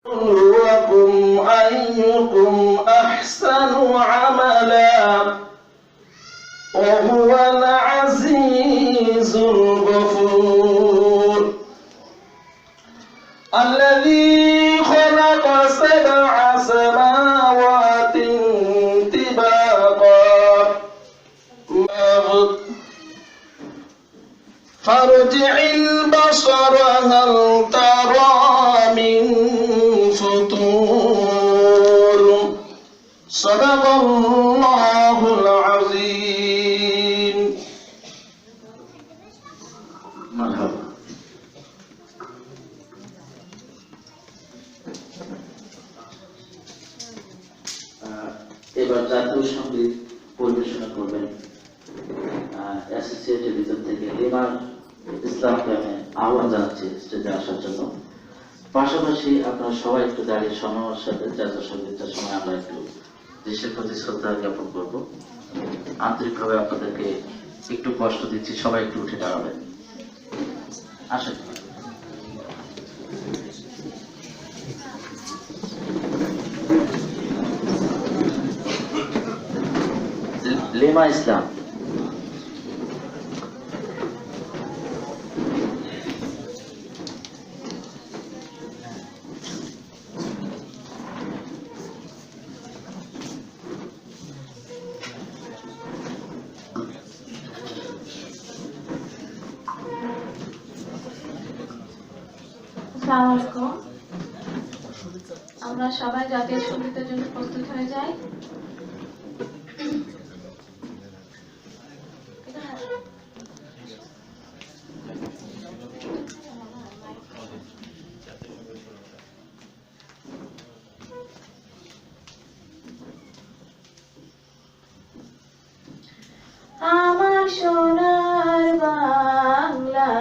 ليبلوكم أيكم أحسن عملا وهو العزيز الغفور الذي خلق 7 سماوات طباقا فارجع البصر هل ترى من فطور صدق الله العظيم مرحبا এবার জাতীয় সঙ্গীত পরিবেশনা করবেন অ্যাসোসিয়েটেড রিজন থেকে লিমা ইসলামকে আমি আহ্বান জানাচ্ছি স্টেজে আসার জন্য। পাশাপাশি আপনারা সবাই একটু দাঁড়িয়ে সময়ের সাথে জাতীয় সঙ্গীতটার সময় আমরা একটু দেশের প্রতি শ্রদ্ধা জ্ঞাপন করবো। আন্তরিকভাবে আপনাদেরকে একটু কষ্ট দিচ্ছি, সবাই একটু উঠে দাঁড়াবেন। আসেন। লিমা ইসলাম। আমরা সবাই জাতীয় সঙ্গীতের জন্য প্রস্তুত হয়ে যাই। আমার সোনার বাংলা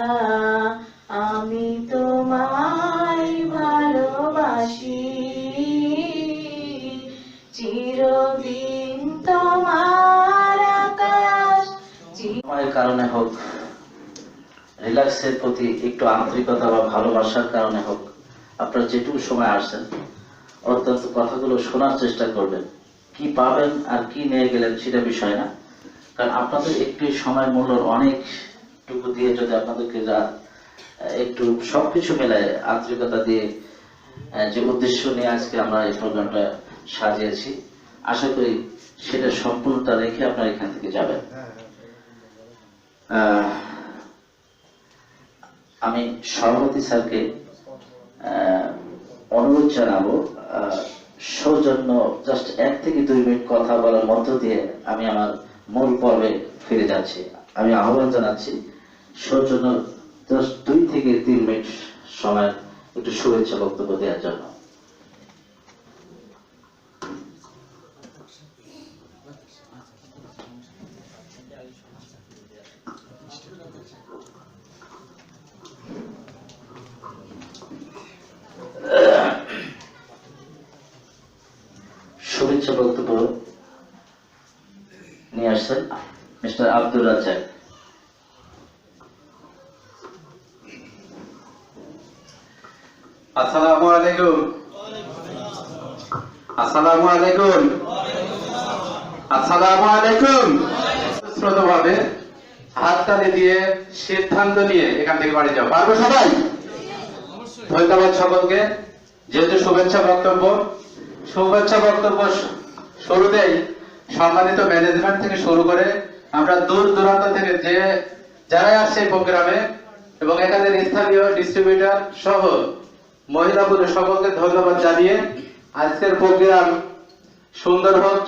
আমি তোমায় ভালোবাসি, চিরদিন তোমার আকাশ। সময়ের কারণে হোক, রিল্যাক্সের প্রতি একটু আন্তরিকতা বা ভালোবাসার কারণে হোক, আপনারা যেটুকু সময় আসছেন অত্যন্ত কথাগুলো শোনার চেষ্টা করবেন। কি পাবেন আর কি নিয়ে গেলেন সেটা বিষয় না, কারণ আপনাদের একটু সময় মূল্য অনেকটুকু দিয়ে যদি আপনাদেরকে যা একটু সবকিছু মেলায় আন্তরিকতা দিয়ে যে উদ্দেশ্য নিয়ে আজকে আমরা এই প্রোগ্রামটা সাজিয়েছি, আশা করি সেটা সম্পূর্ণতা রেখে আপনারা এখান থেকে যাবেন। আমি সভাপতি স্যারকে অনুরোধ জানাবো সৌজন্য জাস্ট 1 থেকে 2 মিনিট কথা বলার মধ্য দিয়ে আমি আমার মূল পর্বে ফিরে যাচ্ছি। আমি আহ্বান জানাচ্ছি সৌজন্য জাস্ট 2 থেকে 3 মিনিট সময় একটু শুভেচ্ছা বক্তব্য দেওয়ার জন্য। শুভেচ্ছা বক্তব্য নিয়ে আসছেন মিস্টার আব্দুর রাজ্জাক। আসসালামু আলাইকুম। আসসালামু আলাইকুম। আসসালামু আলাইকুম। শ্রদ্ধভাবে হাততালি দিয়ে সিদ্ধান্ত নিয়ে এখান থেকে বাড়ি যাও। পারবো সবাই? ধন্যবাদ সকলকে। যেহেতু শুভেচ্ছা বক্তব্য শুরুতেই সম্মানিত ম্যানেজমেন্ট থেকে শুরু করে আমরা দূর দূরান্ত থেকে যারাই আসছে এই প্রোগ্রামে এবং এখানে স্থানীয় ডিস্ট্রিবিউটর সহ মহিলা পুরুষ সকলকে ধন্যবাদ জানিয়ে আজকের প্রোগ্রাম সুন্দর হোক।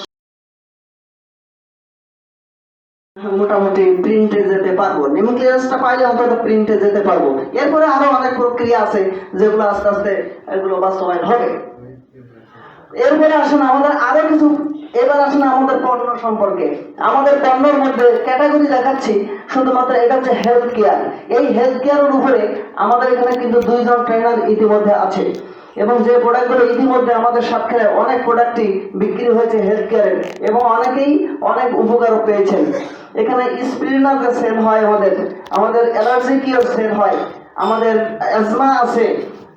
মোটামুটি প্রিন্টে যেতে পারবো, নিউক্লিয়াসটা পাইলে অন্তত প্রিন্টে যেতে পারবো। এরপরে আরো অনেক প্রক্রিয়া আছে যেগুলো আস্তে আস্তে এগুলো বাস্তবায়ন হবে। এরপরে আসেন আমাদের আরো কিছু, এবার আসেন আমাদের পণ্য সম্পর্কে। আমাদের পণ্যের মধ্যে ক্যাটাগরি দেখাচ্ছি শুধুমাত্র, এটা হচ্ছে হেলথ কেয়ার। এই হেলথ কেয়ারের উপরে আমাদের এখানে কিন্তু 2 জন ট্রেনার ইতিমধ্যে আছে এবং যে প্রোডাক্টগুলো ইতিমধ্যে আমাদের সাতক্ষীরায় অনেক প্রোডাক্টই বিক্রি হয়েছে হেলথ কেয়ারের এবং অনেকেই অনেক উপকারও পেয়েছেন। এখানে স্প্রিনার সেল হয়, আমাদের অ্যালার্জি কিওর সেল হয়, আমাদের অ্যাজমা আছে,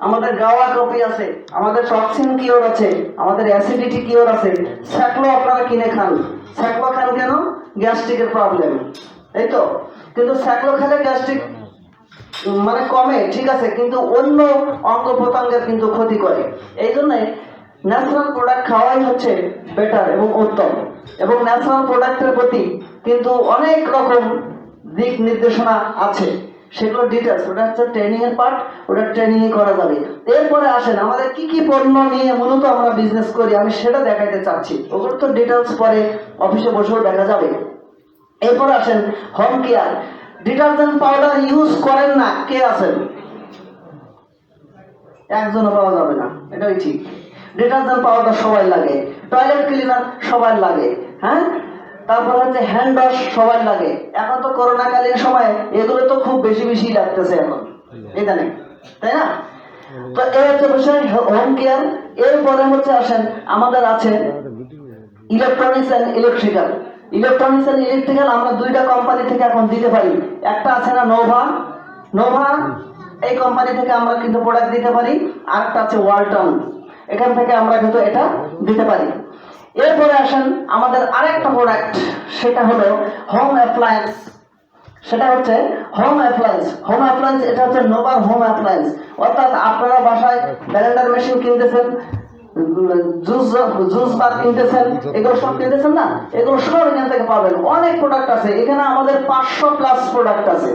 আমাদের গাওয়া কপি আছে, আমাদের টক্সিন কিওর আছে, আমাদের অ্যাসিডিটি কিওর আছে। স্যাকলো আপনারা কিনে খান। স্যাকলো খান কেন? গ্যাস্ট্রিকের প্রবলেম, এই তো। কিন্তু স্যাকলো খেলে গ্যাস্ট্রিক মানে কমে, ঠিক আছে, কিন্তু অন্য অঙ্গ প্রত্যঙ্গের কিন্তু ক্ষতি করে। এই জন্য ন্যাচারাল প্রোডাক্ট খাওয়াই হচ্ছে বেটার এবং উত্তম। এবং ন্যাচারাল প্রোডাক্টের প্রতি কিন্তু অনেক রকম দিক নির্দেশনা আছে, সেগুলো ডিটেলস, ওটা হচ্ছে ট্রেনিং এর পার্ট, ওটা ট্রেনিং করা যাবে। এরপরে আসেন আমাদের কি কি পণ্য নিয়ে মূলত আমরা বিজনেস করি, আমি সেটা দেখাইতে চাচ্ছি। ওগুলো তো ডিটেলস পরে অফিসে বসেও দেখা যাবে। এরপর আসেন home care. Detergent powder use করেন না কে আছেন? একজনও পাওয়া যাবে না, এটাই ঠিক। ডিটারজেন্ট পাউডার সবাই লাগে, টয়লেট ক্লিনার সবাই লাগে, হ্যাঁ, তারপর হচ্ছে হ্যান্ড ওয়াশ সবাই লাগে। এখন তো করোনাকালীন সময়ে এগুলো তো খুব বেশি বেশি লাগতেছে এখন, এটা নেই, তাই না? তো এই হচ্ছে বিষয় হোম কেয়ার। এরপরে হচ্ছে আসেন আমাদের আছে electronics and electrical. Electronics and electrical আমরা দুইটা কোম্পানি থেকে এখন দিতে পারি। একটা আছে না নোভা, নোভা এই কোম্পানি থেকে আমরা কিন্তু প্রোডাক্ট দিতে পারি। আর একটা আছে ওয়ালটন, এখান থেকে আমরা কিন্তু এটা দিতে পারি। এরপরে আসেন আমাদের আরেকটা প্রোডাক্ট, সেটা হলো হোম অ্যাপ্লায়েন্স। সেটা হচ্ছে হোম অ্যাপ্লায়েন্স। হোম অ্যাপ্লায়েন্স এটা হচ্ছে নোভার হোম অ্যাপ্লায়েন্স। অর্থাৎ আপনারা বাসায় ব্লেন্ডার মেশিন কিনতেছেন, জুস বার কিনতেছেন, এগুলো সব কিনতেছেন না, এগুলো সব এখান থেকে পাবেন। অনেক প্রোডাক্ট আছে এখানে, আমাদের 500+ প্রোডাক্ট আছে।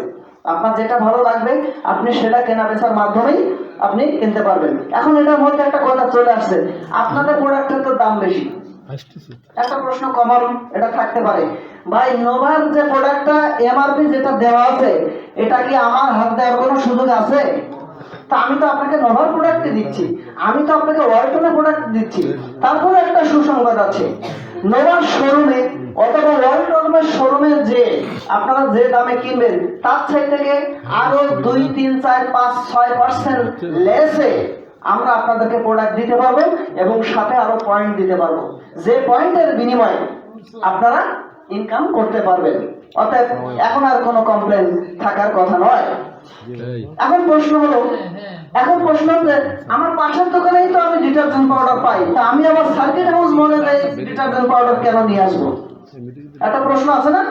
আপনার যেটা ভালো লাগবে আপনি সেটা কেনা বেচার মাধ্যমেই আপনি কিনতে পারবেন। এখন এটার মধ্যে একটা কথা চলে আসছে, আপনাদের প্রোডাক্টের তো দাম বেশি। একটা প্রশ্ন কমন এটা থাকতে পারে, ভাই নোভার যে প্রোডাক্টটা এমআরপি যেটা দেওয়া আছে, এটা কি আমার হাত দেওয়ার কোনো সুযোগ আছে? তা আমি তো আপনাকে নোভার প্রোডাক্ট দিচ্ছি, আমি তো আপনাকে ওয়ালটনের প্রোডাক্ট দিচ্ছি। তারপরে একটা সুসংবাদ আছে, নোভার শোরুমে অথবা ওয়ালটনের শোরুমে যে আপনারা যে দামে কিনবেন তার সাইড থেকে আরো 2, 3, 4, 5, 6% লেসে আমরা আপনাদেরকে প্রোডাক্ট দিতে পারবো এবং সাথে আরো পয়েন্ট দিতে পারবো, যে পয়েন্টের বিনিময়ে আপনারা ইনকাম করতে পারবেন। অর্থাৎ এখন আর কোনো কমপ্লেন থাকার কথা নয়। এখন প্রশ্ন হচ্ছে আমার পাশের দোকানেই তো আমি ডিটারজেন্ট পাউডার পাই, তা আমি আবার সার্কিট হাউস মনে যাই ডিটারজেন্ট পাউডার কেন নিয়ে আসবো? একটা প্রশ্ন আছে না?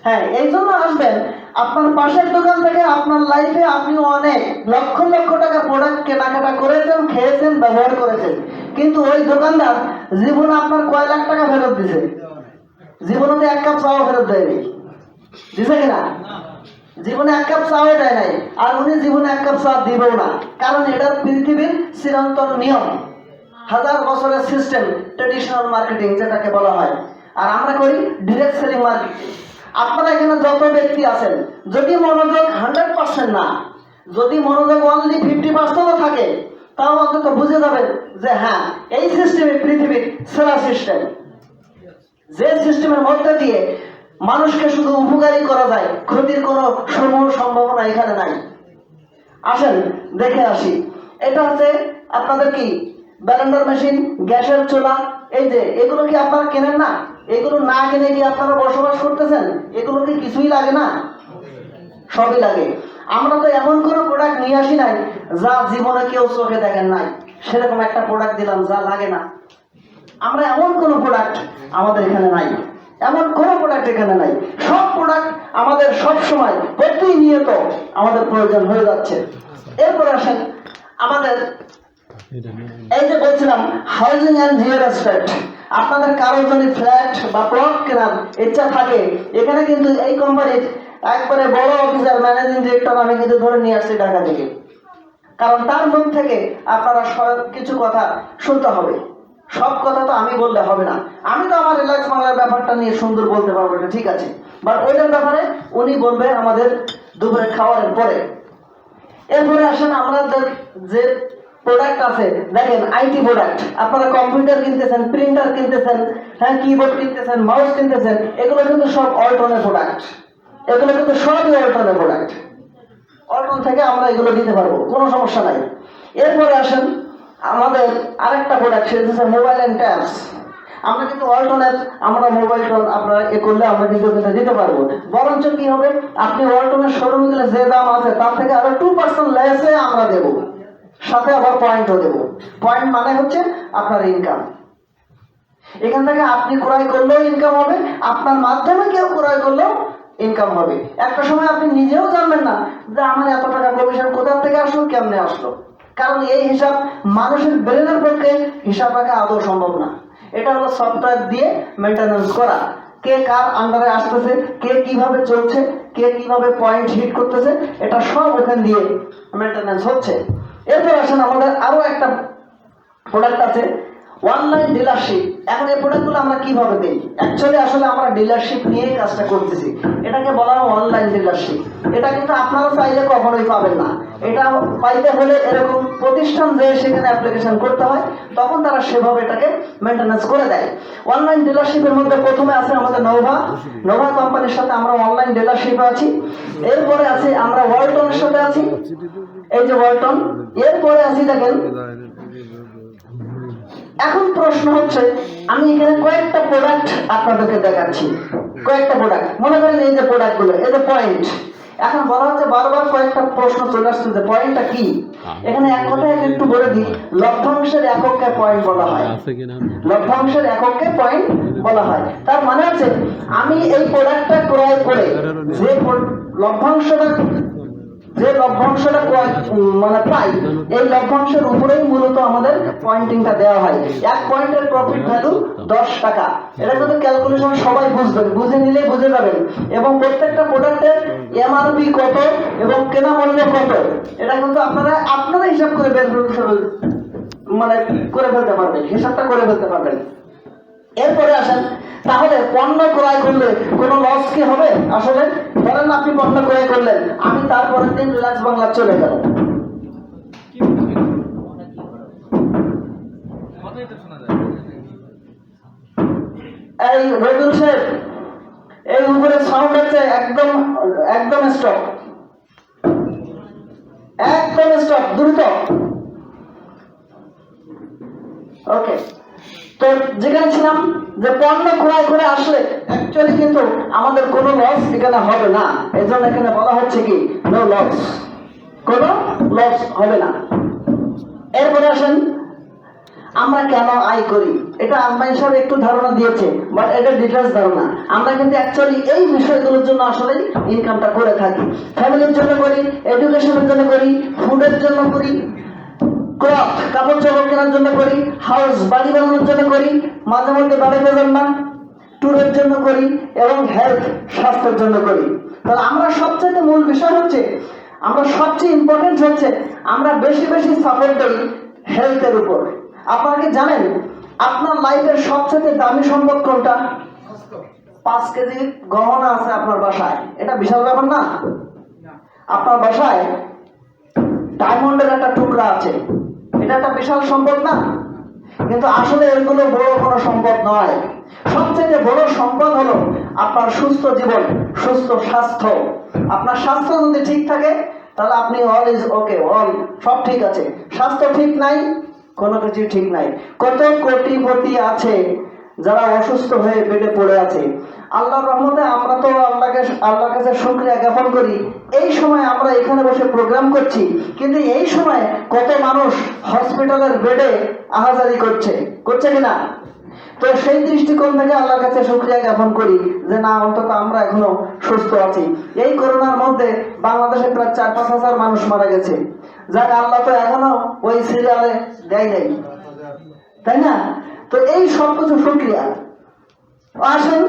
হ্যাঁ, এই জন্য আসবেন আপনার পাশের দোকান থেকে। আপনার লাইফে আপনি অনেক লক্ষ লক্ষ টাকা প্রোডাক্ট কেনাকাটা করেছেন, খেয়েছেন, ব্যবহার করেছেন, কিন্তু ওই দোকানদার জীবনে আপনার কয় লাখ টাকা ফেরত দিছে? জীবনে 1 কাপ চাও ফেরত দেয়নি, দিছে কিনা? জীবনে 1 কাপ চাও দেয় নাই, আর উনি জীবনে 1 কাপ চা দিবেও না, কারণ এটা পৃথিবীর চিরন্তন নিয়ম, 1000 বছরের সিস্টেম, ট্রেডিশনাল মার্কেটিং যেটাকে বলা হয়। আর আমরা করি ডিরেক্ট সেলিং মার্কেটিং। আপনারা এখানে যত ব্যক্তি আছেন, যদি মনোযোগ 100% না, যদি মনোযোগ অনলি 50% থাকে, তাও অন্তত বুঝে যাবেন যে হ্যাঁ, এই সিস্টেমে পৃথিবীর সেরা সিস্টেম, যে সিস্টেমের মধ্যে দিয়ে মানুষকে শুধু উপকারী করা যায়, ক্ষতির কোনো সমূহ সম্ভাবনা এখানে নাই। আসেন দেখে আসি। এটা হচ্ছে আপনাদের কি ব্লেন্ডার মেশিন, গ্যাসের চুলা, এই যে এগুলো কি আপনারা কেনেন না? এগুলো না কিনে কি আপনারা বসবাস করতেছেন? এগুলো কি কিছুই লাগে না? সবই লাগে। আমরা তো এমন কোনো প্রোডাক্ট নিয়ে আসি নাই যা জীবনে কেউ চোখে দেখেন নাই, সেরকম একটা প্রোডাক্ট দিলাম যা লাগে না। আমরা এমন কোনো প্রোডাক্ট আমাদের এখানে নাই, এমন কোনো প্রোডাক্ট এখানে নাই। সব প্রোডাক্ট আমাদের সব সময় প্রতিনিয়ত আমাদের প্রয়োজন হয়ে যাচ্ছে। এরপরে আসেন আমাদের এই যে বলছিলাম হাউজিং অ্যান্ড রিয়েল এস্টেট। আপনাদের কারো যদি ফ্ল্যাট বা প্লট কেনার ইচ্ছা থাকে, এখানে কিন্তু এই কোম্পানির একবারে বড় অফিসার, ম্যানেজিং ডিরেক্টর আমি কিন্তু ধরে নিয়ে আসছি ঢাকা থেকে, কারণ তার মুখ থেকে আপনারা কিছু কথা শুনতে হবে। সব কথা তো আমি বললে হবে না। আমি তো আমার রিল্যাক্স বাংলার ব্যাপারটা নিয়ে সুন্দর বলতে পারবো, এটা ঠিক আছে, বাট ওইটার ব্যাপারে উনি বলবেন আমাদের দুপুরে খাওয়ার পরে। এরপরে আসেন আমাদের যে প্রোডাক্ট আছে, দেখেন আইটি প্রোডাক্ট, আপনারা কম্পিউটার কিনতেছেন, প্রিন্টার কিনতেছেন, হ্যাঁ, কিবোর্ড কিনতেছেন, মাউস কিনতেছেন, এগুলো কিন্তু সব ওয়ালটনের প্রোডাক্ট। এগুলো কিন্তু সবই ওয়ালটনের প্রোডাক্ট। ওয়ালটন থেকে আমরা এগুলো দিতে পারবো, কোনো সমস্যা নাই। এরপরে আসেন আমাদের আরেকটা প্রোডাক্ট, সেটা হচ্ছে মোবাইল অ্যান্ড ট্যাবস। আমরা কিন্তু ওয়ালটনের আমরা মোবাইল টোন আপনারা এ করলে আমরা কিন্তু দিতে পারবো। বরঞ্চ কি হবে, আপনি ওয়ালটনের শোরুমে গেলে যে দাম আছে তার থেকে আরো 2% লেসে আমরা দেবো। সাথে আবার পয়েন্টও দেব। পয়েন্ট মানে হচ্ছে আপনার ইনকাম। এখান থেকে আপনি ক্রয় করলেও ইনকাম হবে, আপনার মাধ্যমে কেউ ক্রয় করলেও ইনকাম হবে। একটা সময় আপনি নিজেও জানবেন না যে আমার এত টাকা কমিশন কোথা থেকে আসলো, কেমনে আসলো। কারণ এই হিসাব মানুষের ব্রেনের পক্ষে হিসাব রাখা আদৌ সম্ভব না। এটা হলো সফটওয়্যার দিয়ে মেনটেন্যান্স করা, কে কার আন্ডারে আসতেছে, কে কিভাবে চলছে, কে কিভাবে পয়েন্ট হিট করতেছে, এটা সব ওখান দিয়ে মেনটেন্যান্স হচ্ছে। এরপর আসেন আমাদের আরো একটা প্রোডাক্ট আছে, অনলাইন ডিলারশিপ। এখন এই প্রোডাক্টগুলো আমরা কিভাবে দিই? অ্যাকচুয়ালি আসলে আমরা ডিলারশিপ নিয়ে কাজটা করতেছি, এটাকে বলা হয় অনলাইন ডিলারশিপ। এটা কিন্তু আপনারা চাইলে কখনোই পাবেন না। এটা পাইতে হলে এরকম প্রতিষ্ঠান যে সেখানে অ্যাপ্লিকেশন করতে হয়, তখন তারা সেভাবে এটাকে মেনটেন্যান্স করে দেয়। অনলাইন ডিলারশিপের মধ্যে প্রথমে আছে আমাদের নোভা কোম্পানির সাথে আমরা অনলাইন ডিলারশিপে আছি। এরপরে আছে আমরা ওয়ালটনের সাথে আছি, এই যে ওয়ালটন। এরপরে আছি দেখেন, এখন প্রশ্ন হচ্ছে আমি এখানে কয়েকটা প্রোডাক্ট আপনাদেরকে দেখাচ্ছি, কয়েকটা প্রোডাক্ট। মনে করেন এই যে প্রোডাক্টগুলো, এই যে পয়েন্ট। এখন বলা হচ্ছে বারবার কয়েকটা প্রশ্ন চলে আসছে যে পয়েন্টটা কি। এখানে এক কথায় একটু বলে দিই, লভ্যাংশের এককে পয়েন্ট বলা হয়। লভ্যাংশের এককে পয়েন্ট বলা হয়। তার মানে হচ্ছে আমি এই প্রোডাক্টটা ক্রয় করে যে লভ্যাংশটা মানে পাই, এই লভ্যাংশের উপরেই মূলত আমাদের পয়েন্টিংটা দেওয়া হয়। এক পয়েন্টের প্রফিট ভ্যালু 10 টাকা। এটা কিন্তু ক্যালকুলেশন সবাই বুঝবেন, বুঝে নিলেই বুঝে যাবেন। এবং প্রত্যেকটা প্রোডাক্টের এমআরপি কত এবং কেনা মূল্য কত, এটা কিন্তু আপনারা হিসাব করে মানে করে ফেলতে পারবেন, হিসাবটা করে ফেলতে পারবেন। এরপরে আসেন, তাহলে পণ্য ক্রয় করলে কোনো লস কি হবে? আসলে ধরেন আপনি পণ্য ক্রয় করলেন, আমি তারপরের দিন রিলায়েন্স বাংলা চলে গেল, এই রবিউল সাহেব এই উপরে সাউন্ড হচ্ছে একদম একদম স্টপ, একদম স্টপ, দ্রুত। ওকে, তো যেখানে ছিলাম যে পণ্য ক্রয় করে আসলে অ্যাকচুয়ালি কিন্তু আমাদের কোনো লস এখানে হবে না। এই জন্য এখানে বলা হচ্ছে কি নো লস, কোনো লস হবে না। এরপরে আসেন আমরা কেন আয় করি। এটা আজমাইন সাহেব একটু ধারণা দিয়েছে, বাট এটা ডিটেলস ধারণা। আমরা কিন্তু অ্যাকচুয়ালি এই বিষয়গুলোর জন্য আসলে ইনকামটা করে থাকি। ফ্যামিলির জন্য করি, এডুকেশনের জন্য করি, ফুডের জন্য করি, ক্লথ কাপড় চাপড় কেনার জন্য করি, হাউস বাড়ি বানানোর জন্য করি, মাঝে মধ্যে বেড়াতে যান না, ট্যুরের জন্য করি, এবং হেলথ স্বাস্থ্যের জন্য করি। তাহলে আমরা সবচেয়ে মূল বিষয় হচ্ছে, আমরা সবচেয়ে ইম্পর্টেন্ট হচ্ছে আমরা বেশি বেশি সাপোর্ট করি হেলথের উপর। আপনারা কি জানেন আপনার লাইফের সবচেয়ে দামি সম্পদ কোনটা? 5 কেজি গহনা আছে আপনার বাসায়, এটা বিশাল ব্যাপার না? আপনার বাসায় ডায়মন্ডের একটা টুকরা আছে, এটা একটা বিশাল সম্পদ না? কিন্তু আসলে এগুলো বড় কোনো সম্পদ নয়। সবচেয়ে বড় সম্পদ হলো আপনার সুস্থ জীবন, সুস্থ স্বাস্থ্য। আপনার স্বাস্থ্য যদি ঠিক থাকে তাহলে আপনি অল ইজ ওকে, অল সব ঠিক আছে। স্বাস্থ্য ঠিক নাই, কোনো কিছু ঠিক নাই। কত কোটিপতি আছে যারা অসুস্থ হয়ে বেডে পড়ে আছে। আল্লাহর রহমতে আমরা তো আল্লাহর কাছে শুকরিয়া জ্ঞাপন করি, এই সময় আমরা এখানে বসে প্রোগ্রাম করছি, কিন্তু এই সময় কত মানুষ হসপিটালের বেডে আহাজারি করছে কিনা? তো সেই দৃষ্টিকোণ থেকে আল্লাহর কাছে শুকরিয়া জ্ঞাপন করি যে না, অন্তত আমরা এখনো সুস্থ আছি। এই করোনার মধ্যে বাংলাদেশে প্রায় 4-5 হাজার মানুষ মারা গেছে, যাক আল্লাহ তো এখনো ওই সিরিয়ালে দেয় নাই, তাই না? তো এই সব কিছু শুকরিয়া। আসেন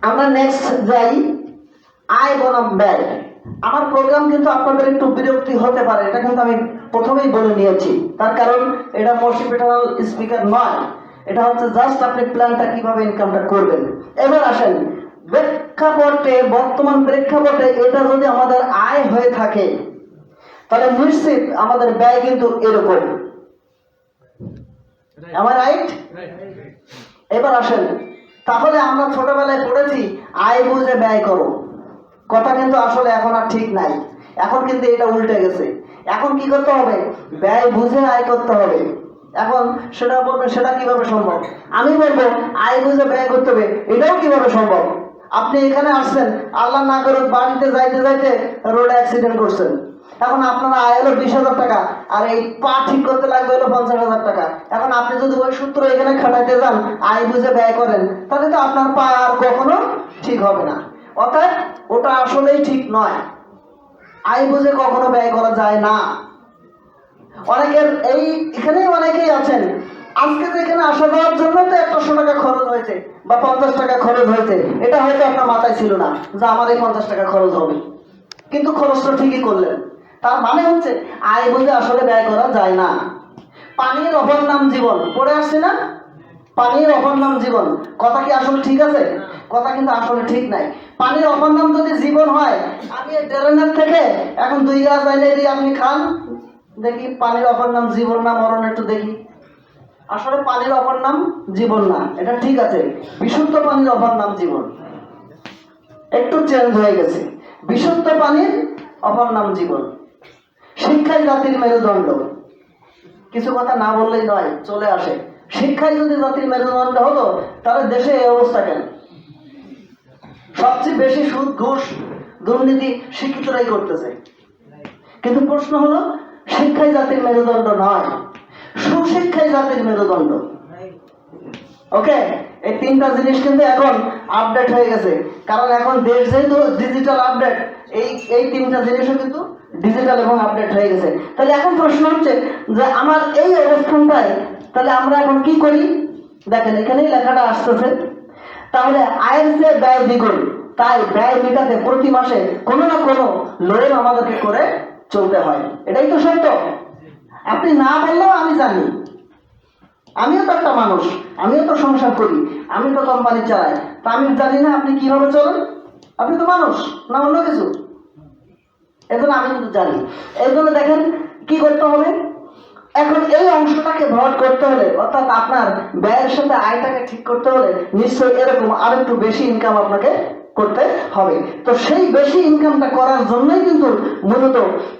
আমরা নেক্সট যাই, আয় বনাম ব্যয়। আমার প্রোগ্রাম কিন্তু আপনাদের একটু বিরক্তি হতে পারে, এটা কিন্তু আমি প্রথমেই বলে নিয়েছি। তার কারণ এটা মোটিভেশনাল স্পিকার নয়, এটা হচ্ছে জাস্ট আপনি প্ল্যানটা কিভাবে ইনকামটা করবেন। এবার আসেন প্রেক্ষাপটে, বর্তমান প্রেক্ষাপটে এটা যদি আমাদের আয় হয়ে থাকে তাহলে নিশ্চিত আমাদের ব্যয় কিন্তু এরকম। আমার রাইট? এবার আসেন, তাহলে আমরা ছোটবেলায় পড়েছি আয় বুঝে ব্যয় করো, কথা কিন্তু আসলে এখন আর ঠিক নাই। এখন কিন্তু এটা উল্টে গেছে। এখন কি করতে হবে? ব্যয় বুঝে আয় করতে হবে। এখন সেটা বলবে সেটা কিভাবে সম্ভব? আমি বলবো আয় বুঝে ব্যয় করতে হবে, এটাও কিভাবে সম্ভব? আপনি এখানে আসছেন, আল্লাহ না করুক বাড়িতে যাইতে যাইতে রোডে অ্যাক্সিডেন্ট করছেন, এখন আপনার আয় হলো 20,000 টাকা, আর এই পা ঠিক করতে লাগবে হলো 50,000 টাকা। এখন আপনি যদি ওই সূত্র এখানে খাটাইতে যান, আয় বুঝে ব্যয় করেন, তাহলে তো আপনার পা আর কখনো ঠিক হবে না। অর্থাৎ ওটা আসলেই ঠিক নয়, আয় বুঝে কখনো ব্যয় করা যায় না। অনেকের এখানে অনেকেই আছেন, আজকে তো এখানে আসা যাওয়ার জন্য তো 100 টাকা খরচ হয়েছে বা 50 টাকা খরচ হয়েছে, এটা হয়তো আপনার মাথায় ছিল না যে আমার এই 50 টাকা খরচ হবে, কিন্তু খরচটা ঠিকই করলেন। তার মানে হচ্ছে আয় বুঝে আসলে ব্যয় করা যায় না। পানির অপর নাম জীবন, পড়ে আসছে না? পানির অপর নাম জীবন, কথা কি আসলে ঠিক আছে? কথা কিন্তু আসলে ঠিক নাই। পানির অপর নাম যদি জীবন হয়, আমি এই ড্রেনের থেকে এখন 2 গ্লাস এনে দিই, আপনি খান, দেখি পানির অপর নাম জীবন না মরণ, একটু দেখি। আসলে পানির অপর নাম জীবন না, এটা ঠিক আছে। বিশুদ্ধ পানির অপর নাম জীবন, একটু চেঞ্জ হয়ে গেছে। বিশুদ্ধ পানির অপর নাম জীবন। শিক্ষাই জাতির মেরুদণ্ড, কিছু কথা না বললেই নয়, চলে আসে। শিক্ষাই যদি জাতির মেরুদণ্ড হতো, তাহলে দেশে এই অবস্থা কেন? সবচেয়ে বেশি সুদ, ঘুষ, দুর্নীতি শিক্ষিতরাই করতেছে। কিন্তু প্রশ্ন হলো, শিক্ষাই জাতির মেরুদণ্ড নয়, সুশিক্ষাই জাতির মেরুদণ্ড। ওকে, এই 3টা জিনিস কিন্তু এখন আপডেট হয়ে গেছে, কারণ এখন দেশ যেহেতু ডিজিটাল আপডেট, এই 3টা জিনিসও কিন্তু ডিজিটাল এবং আপডেট হয়ে গেছে। তাহলে এখন প্রশ্ন হচ্ছে যে আমার এই অবস্থানটায় তাহলে আমরা এখন কি করি? দেখেন এখানেই লেখাটা আসতেছে, তাহলে আয়ের চেয়ে ব্যয় দ্বিগুণ, তাই ব্যয় মেটাতে প্রতি মাসে কোনো না কোনো লোন আমাদেরকে করে চলতে হয়। এটাই তো সত্য, আপনি না বললেও আমি জানি। আমিও তো একটা মানুষ, আমিও তো সংসার করি, আমি তো কোম্পানি চালাই, তা আমি জানি না আপনি কিভাবে চলেন? আপনি তো মানুষ না অন্য কিছু, এজন্য আমি কিন্তু জানি। এই জন্য দেখেন কি করতে হবে, এখন এই অংশটাকে ভরাট করতে হলে, অর্থাৎ আপনার ব্যয়ের সাথে আয়টাকে ঠিক করতে হলে নিশ্চয়ই এরকম আর একটু বেশি ইনকাম আপনাকে করতে হবে। তো সেই বেশি ইনকামটা করার জন্যই কিন্তু মূলত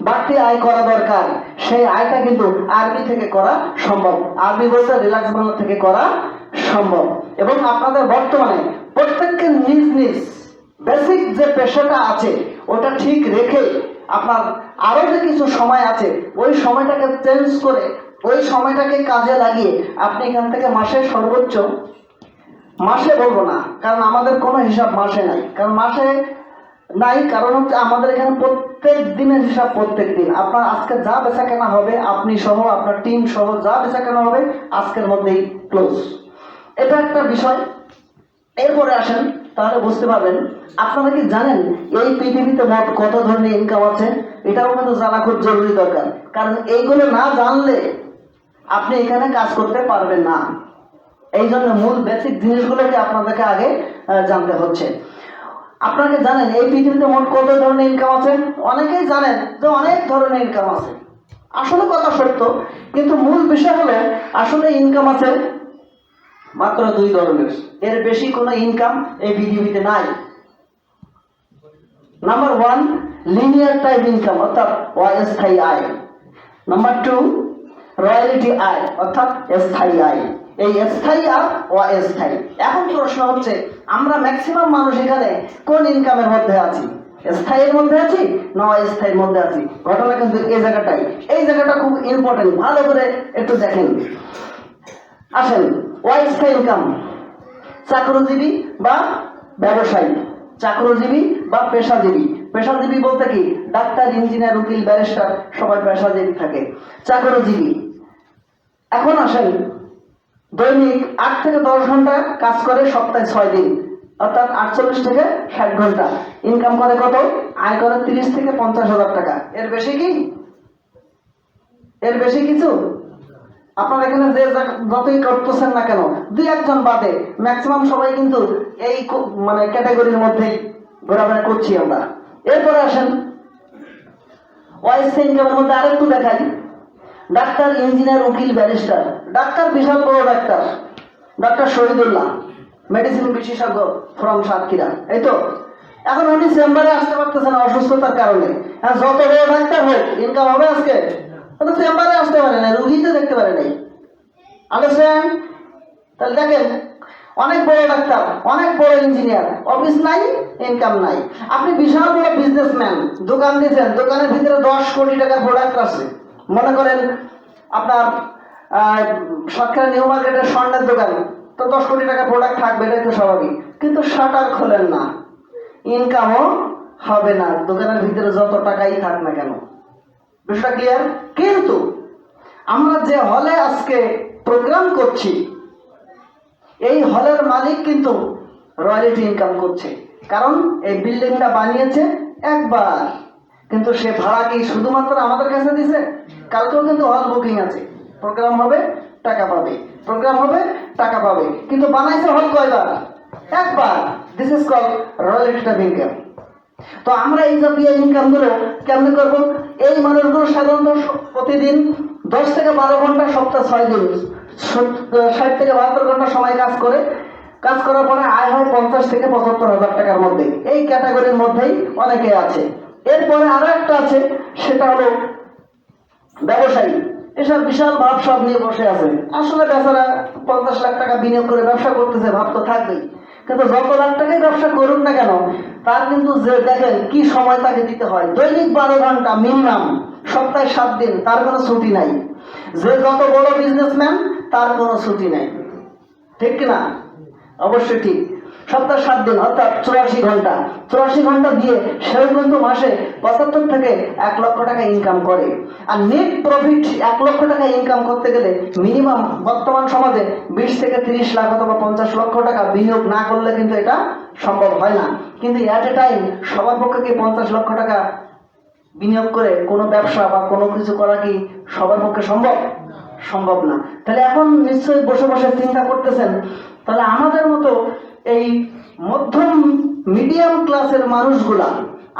বাড়তি আয় করা দরকার। সেই আয়টা কিন্তু আরবি থেকে করা সম্ভব, আরবি বলতে রিল্যাক্স বাংলা থেকে করা সম্ভব। এবং আপনাদের বর্তমানে প্রত্যেককে নিজ নিজ বেসিক যে পেশাটা আছে ওটা ঠিক রেখে আপনার আরো যে কিছু সময় আছে ওই সময়টাকে চেঞ্জ করে, ওই সময়টাকে কাজে লাগিয়ে আপনি এখান থেকে মাসে সর্বোচ্চ, মাসে বলবো না কারণ আমাদের কোনো হিসাব মাসে নাই, কারণ মাসে নাই কারণ হচ্ছে আমাদের এখানে প্রত্যেক দিনের হিসাব প্রত্যেক দিন। আপনার আজকে যা বেচা কেনা হবে, আপনি সহ আপনার টিম সহ যা বেচা কেনা হবে আজকের মধ্যেই ক্লোজ, এটা একটা বিষয়। এরপরে আসেন, তাহলে বুঝতে পারবেন। আপনারা কি জানেন এই পৃথিবীতে মোট কত ধরনের ইনকাম আছে? এটাও কিন্তু জানা খুব জরুরি দরকার, কারণ এইগুলো না জানলে আপনি এখানে কাজ করতে পারবেন না। এই জন্য মূল বেসিক জিনিসগুলোকে আপনাদেরকে আগে জানতে হচ্ছে। আপনাকে জানেন এই পৃথিবীতে মোট কত ধরনের ইনকাম আছে? অনেকেই জানেন যে অনেক ধরনের ইনকাম আছে, আসলে কথা সত্য, কিন্তু মূল বিষয় হলো আসলে ইনকাম আছে মাত্র 2 ধরনের, এর বেশি কোনো ইনকাম এই পৃথিবীতে নাই। নাম্বার 1 লিনিয়ার টাইপ ইনকাম অর্থাৎ অস্থায়ী আয়। নাম্বার 2 রয়্যালিটি আয় অর্থাৎ স্থায়ী আয়। এই স্থায়ী আর অস্থায়ী। এখন প্রশ্ন হচ্ছে আমরা ম্যাক্সিমাম মানুষ এখানে কোন ইনকামের মধ্যে আছি? স্থায়ীর মধ্যে আছি না অস্থায়ীর মধ্যে আছি? ঘটনা কিন্তু এই জায়গাটাই, এই জায়গাটা খুব ইম্পর্টেন্ট, ভালো করে একটু দেখেন। আসেন, অস্থায়ী ইনকাম চাকরিজীবী বা ব্যবসায়ী, চাকরিজীবী বা পেশাজীবী। পেশাজীবী বলতে কি ডাক্তার, ইঞ্জিনিয়ার, উকিল, ব্যারিস্টার সবাই পেশাজীবী থাকে। চাকরিজীবী এখন আসেন দৈনিক 8 থেকে 10 ঘন্টা কাজ করে, সপ্তাহে 6 দিন অর্থাৎ 48 থেকে 60 ঘন্টা। ইনকাম করে কত? আয় করে 30 থেকে 50,000 টাকা। এর বেশি কি? এর বেশি কিছু? আপনারা এখানে যে যতই করতেছেন না কেন, 2-1 জন বাদে ম্যাক্সিমাম সবাই কিন্তু এই মানে ক্যাটাগরির মধ্যেই ঘোরাফেরা করছি আমরা। এরপরে আসেন অস্থায়ী ইনকামের মধ্যে আরেকটু দেখাই। ডাক্তার, ইঞ্জিনিয়ার, উকিল, ব্যারিস্টার। ডাক্তার বিশাল বড় ডাক্তার, ডক্টর শহীদুল্লাহ, মেডিসিন বিশেষজ্ঞ ফ্রম সাতক্ষীরা, এই তো। এখন উনি চেম্বারে আসতে পারতেছেন অসুস্থতার কারণে। যত বড় ডাক্তার হোক ইনকাম হবে আজকে? চেম্বারে আসতে পারে না, রুগী তো দেখতে পারে নাই। আন্ডারস্ট্যান্ড? তাহলে দেখেন অনেক বড় ডাক্তার, অনেক বড় ইঞ্জিনিয়ার, অফিস নাই, ইনকাম নাই। আপনি বিশাল বড় বিজনেসম্যান, দোকান দিয়েছেন, দোকানের ভিতরে 10 কোটি টাকার প্রোডাক্ট আছে। মনে করেন আপনার সাতক্ষীরা নিউ মার্কেটের স্বর্ণের দোকান, তো 10 কোটি টাকার প্রোডাক্ট থাকবে, এটাই তো স্বাভাবিক। কিন্তু শাটার খোলেন না, ইনকামও হবে না, দোকানের ভিতরে যত টাকাই থাক না কেন। বিষয়টা ক্লিয়ার? কিন্তু আমরা যে হলে আজকে প্রোগ্রাম করছি, এই হলের মালিক কিন্তু রয়্যালিটি ইনকাম করছে, কারণ এই বিল্ডিংটা বানিয়েছে একবার, কিন্তু সে ভাড়া কি শুধুমাত্র আমাদের কাছে দিছে? কালকেও কিন্তু হল বুকিং আছে, প্রোগ্রাম হবে টাকা পাবে, প্রোগ্রাম হবে টাকা পাবে, কিন্তু বানাইছে হল কয়বার? একবার। This is call royalty type income. তো আমরা এই জাতীয় ইনকাম গুলো কেমনে করবো? এই মানুষগুলো সাধারণত প্রতিদিন 10 থেকে 12 ঘন্টা, সপ্তাহে 6 দিন 60 থেকে 72 ঘন্টা সময় কাজ করে। কাজ করার পরে আয় হয় 50 থেকে 75,000 টাকার মধ্যে। এই ক্যাটাগরির মধ্যেই অনেকে আছে। এরপরে আরো একটা আছে, সেটা হলো ব্যবসায়ী। এসব বিশাল ভাব সব নিয়ে বসে আছে। আসলে বেচারা 50 লাখ টাকা বিনিয়োগ করে ব্যবসা করতেছে, ভাব তো থাকবেই। কিন্তু যত লাখ টাকাই ব্যবসা করুন না কেন, তার কিন্তু যে দেখেন কি সময় তাকে দিতে হয়, দৈনিক 12 ঘন্টা মিনিমাম, সপ্তাহে 7 দিন, তার কোনো ছুটি নাই। যে যত বড় বিজনেসম্যান, তার কোনো ছুটি নাই, ঠিক কিনা? অবশ্যই ঠিক। সপ্তাহে 7 দিন, অর্থাৎ 84 ঘন্টা। 84 ঘন্টা দিয়ে সেও কিন্তু মাসে 75 থেকে 1 লক্ষ টাকা ইনকাম করে। আর নেট প্রফিট 1 লক্ষ টাকা ইনকাম করতে গেলে মিনিমাম বর্তমান সমাজে 20 থেকে 30 লাখ অথবা 50 লক্ষ টাকা বিনিয়োগ না করলে কিন্তু এটা সম্ভব হয় না। কিন্তু অ্যাট এ টাইম সবার পক্ষে কি 50 লক্ষ টাকা বিনিয়োগ করে কোনো ব্যবসা বা কোনো কিছু করা কি সবার পক্ষে সম্ভব? সম্ভব না। তাহলে এখন নিশ্চয়ই বসে বসে চিন্তা করতেছেন, তাহলে আমাদের মতো এই মধ্যম মিডিয়াম ক্লাসের মানুষগুলা,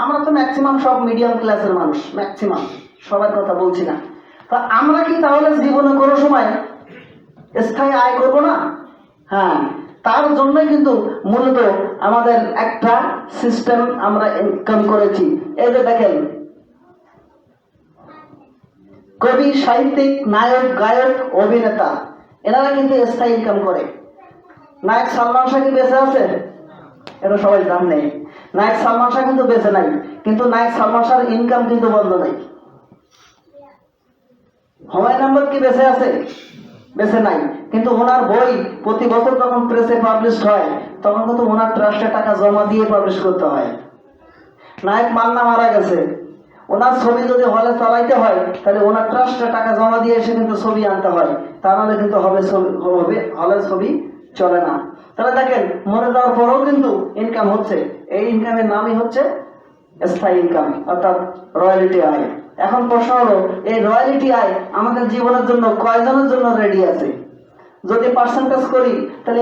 আমরা তো ম্যাক্সিমাম সব মিডিয়াম ক্লাসের মানুষ, ম্যাক্সিমাম, সবার কথা বলছি না, তা আমরা কি তাহলে জীবনে কোনো সময় স্থায়ী আয় করব না? হ্যাঁ, তার জন্যই কিন্তু মূলত আমাদের একটা সিস্টেম আমরা ইনকাম করেছি। এই যে দেখেন, কবি, সাহিত্যিক, নায়ক, গায়ক, অভিনেতা, এনারা কিন্তু স্থায়ী ইনকাম করে। নায়ক সালমান শাহ কি বেঁচে আছে? এটা সবাই জানে। নায়ক সালমান শাহ কিন্তু বেঁচে নাই, কিন্তু নায়ক সালমান শাহর ইনকাম কিন্তু বন্ধ নাই। হুমায়ুন আহমেদ কি বেঁচে আছে? বেঁচে নাই, কিন্তু ওনার বই প্রতি বছর যখন প্রেসে পাবলিশ হয়, তখন কিন্তু ওনার ট্রাস্টে টাকা জমা দিয়ে পাবলিশ করতে হয়। নায়ক মান্না মারা গেছে, ওনার ছবি যদি হলে চালাইতে হয়, তাহলে ওনার ট্রাস্টে টাকা জমা দিয়ে এসে কিন্তু ছবি আনতে হয়, তা নাহলে কিন্তু হলের ছবি চলে না। তাহলে দেখেন, মরে যাওয়ার পরেও কিন্তু ইনকাম হচ্ছে। এই ইনকামের নামই হচ্ছে স্থায়ী ইনকাম, অর্থাৎ রয়্যালিটি আয়। এখন প্রশ্ন হলো, এই রয়্যালিটি আয় আমাদের জীবনের জন্য কয়জনের জন্য রেডি আছে? যদি পার্সেন্টেজ করি, তাহলে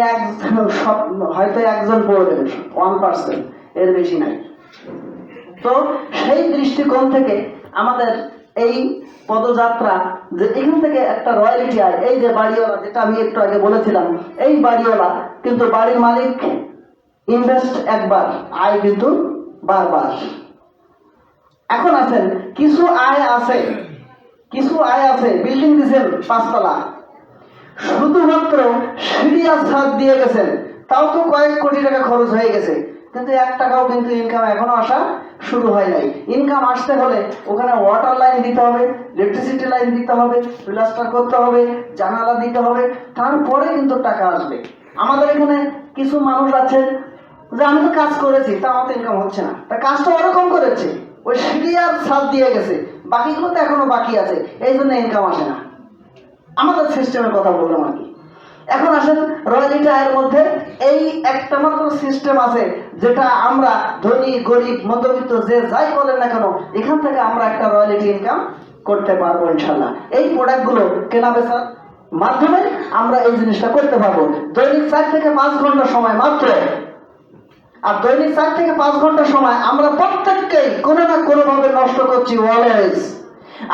হয়তো একজন পড়বেন, 1%, এর বেশি নাই। তো সেই দৃষ্টিকোণ থেকে আমাদের এই পদযাত্রা, যে এখান থেকে একটা রয়্যালিটি আয়, এই যে বাড়িওয়ালা, যেটা আমি একটু আগে বলেছিলাম, এই বাড়িওয়ালা কিন্তু বাড়ির মালিক, ইনভেস্ট একবার, আয় কিন্তু বারবার। এখন আছেন কিছু আয় আছে, বিল্ডিং দিয়েছেন 5 তলা, শুধুমাত্র সিঁড়ি আর ছাদ দিয়ে গেছেন, তাও তো কয়েক কোটি টাকা খরচ হয়ে গেছে, কিন্তু 1 টাকাও কিন্তু ইনকাম এখনো আসা শুরু হয় নাই। ইনকাম আসতে হলে ওখানে ওয়াটার লাইন দিতে হবে, ইলেকট্রিসিটি লাইন দিতে হবে, প্লাস্টার করতে হবে, জানালা দিতে হবে, তারপরে কিন্তু টাকা আসবে। আমাদের এখানে কিছু মানুষ আছে যে আমি তো কাজ করেছি, তা আমার তো ইনকাম হচ্ছে না, তা কাজটা ওরকম করেছে, ওই সিঁড়ি আর ছাদ দিয়ে গেছে, বাকিগুলো তো এখনো বাকি আছে, এই জন্য ইনকাম আসে না। আমাদের সিস্টেমের কথা বললাম আর কি। এখন আসেন রয়্যালিটি আয়ের মধ্যে এই একটা মাত্র সিস্টেম আছে, যেটা আমরা ধনী, গরিব, মধ্যবিত্ত, যে যাই বলেন না কেন, এখান থেকে আমরা একটা রয়্যালিটি ইনকাম করতে পারবো ইনশাল্লাহ। এই প্রোডাক্টগুলো কেনা বেচার মাধ্যমে আমরা এই জিনিসটা করতে পারবো। দৈনিক 4 থেকে 5 ঘন্টা সময় মাত্র, আর দৈনিক 4 থেকে 5 ঘন্টা সময় আমরা প্রত্যেককেই কোনো না কোনো ভাবে নষ্ট করছি অলওয়েজ।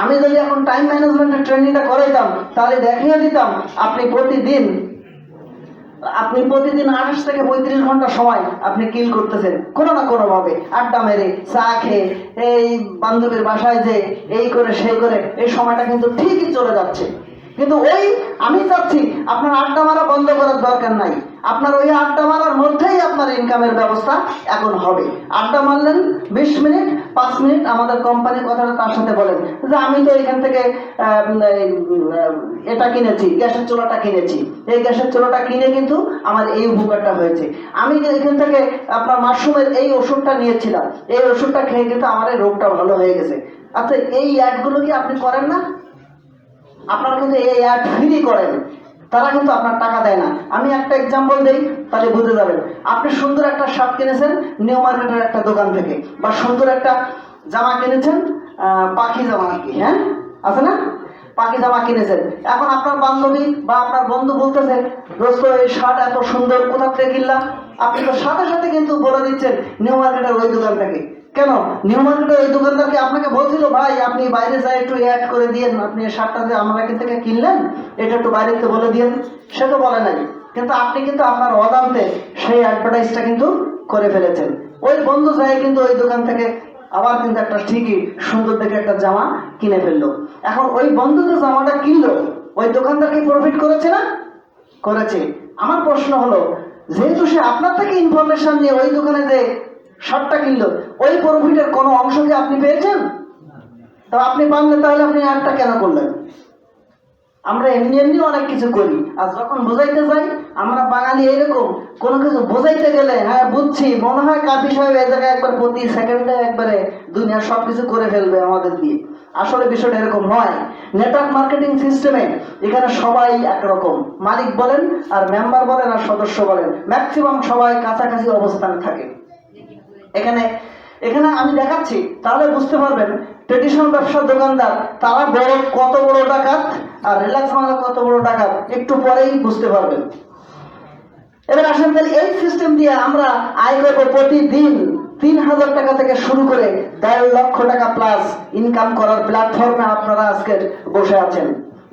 আমি যদি এখন টাইম ম্যানেজমেন্টের ট্রেনিংটা করাইতাম, তাহলে দেখিয়ে দিতাম আপনি প্রতিদিন 28 থেকে 35 ঘন্টা সময় আপনি কিল করতেছেন কোনো না কোনো ভাবে, আড্ডা মেরে, চা খেয়ে, এই বান্ধবীর বাসায় যে এই করে সেই করে, এই সময়টা কিন্তু ঠিকই চলে যাচ্ছে। কিন্তু আমি চাচ্ছি আপনার আড্ডা মারা বন্ধ করার দরকার নাই, আপনার ওই আড্ডা মারার মধ্যেই আপনার ইনকামের ব্যবস্থা এখন হবে। আড্ডা মারলেন 20 মিনিট 5 মিনিট, আমাদের কোম্পানির কথাটা তার সাথে বলেন যে আমি তো এখান থেকে এটা কিনেছি, গ্যাসের চুলাটা কিনেছি, এই গ্যাসের চুলাটা কিনে কিন্তু আমার এই উপকারটা হয়েছে, আমি এখান থেকে আপনার মাশরুমের এই ওষুধটা নিয়েছিলাম, এই ওষুধটা খেয়ে কিন্তু আমার এই রোগটা ভালো হয়ে গেছে। আচ্ছা, এই অ্যাডগুলো কি আপনি করেন না? আপনারা কিন্তু এই অ্যাড ফ্রি করেন, তারা কিন্তু আপনার টাকা দেয় না। আমি একটা এক্সাম্পল দেই, তাহলে বুঝে যাবেন। আপনি সুন্দর একটা শার্ট কিনেছেন নিউ মার্কেটের একটা দোকান থেকে, বা সুন্দর একটা জামা কিনেছেন, পাখি জামা আর কি, হ্যাঁ আছে না, পাখি জামা কিনেছেন। এখন আপনার বান্ধবী বা আপনার বন্ধু বলতেছে, দোস্ত এই শার্ট এত সুন্দর, কোথা থেকে কিনলাম? আপনি তো সাথে সাথে কিন্তু বলে দিচ্ছেন নিউ মার্কেটের ওই দোকান থেকে। কেন? নিউ মার্কেটের ওই দোকানদারকে আপনাকে বলছিল, ভাই আপনি বাইরে যাই একটু অ্যাড করে দিয়েন, আপনি এই শার্টটা যে আমার এখান থেকে কিনলেন এটা একটু বাইরেতে বলে দিয়েন। সে তো বলে নাই, কিন্তু আপনি কিন্তু আপনার অজান্তে সেই অ্যাডভার্টাইজটা কিন্তু করে ফেলেছেন। ওই বন্ধু যাই কিন্তু ওই দোকান থেকে আবার কিন্তু একটা ঠিকই সুন্দর দেখে একটা জামা কিনে ফেললো। এখন ওই বন্ধু যে জামাটা কিনলো, ওই দোকানদার কি প্রফিট করেছে না? করেছে। আমার প্রশ্ন হলো, যেহেতু সে আপনার থেকে ইনফরমেশন নিয়ে ওই দোকানে যে শার্টটা কিনলো, ওই প্রফিটের কোনো অংশ কি আপনি পেয়েছেন? তো আপনি পানলে তাহলে আপনি অ্যাডটা কেন করলেন? আমরা এমনি এমনি অনেক কিছু করি, আর যখন বোঝাইতে যাই, আমরা বাঙালি এইরকম, কোনো কিছু বোঝাইতে গেলে হ্যাঁ বুঝছি মনে হয় কাফি সাহেব এই জায়গায় একবার প্রতি সেকেন্ডে একবারে দুনিয়ার সবকিছু করে ফেলবে আমাদের দিয়ে। আসলে বিষয়টা এরকম নয়। নেটওয়ার্ক মার্কেটিং সিস্টেমে এখানে সবাই একরকম, মালিক বলেন আর মেম্বার বলেন আর সদস্য বলেন, ম্যাক্সিমাম সবাই কাছাকাছি অবস্থানে থাকে। এখানে এখানে আমি দেখাচ্ছি, তাহলে বুঝতে পারবেন ট্রেডিশনাল ব্যবসার দোকানদার তারা বড় কত বড় ডাকাত আর রিল্যাক্স বাংলা কত বড় ডাকাত, একটু পরেই বুঝতে পারবেন। এবার আসেন, তাহলে এই সিস্টেম দিয়ে আমরা আয় করবো প্রতিদিন 3000 টাকা থেকে শুরু করে 1.5 লক্ষ টাকা প্লাস ইনকাম করার প্ল্যাটফর্মে আপনারা আজকে বসে আছেন।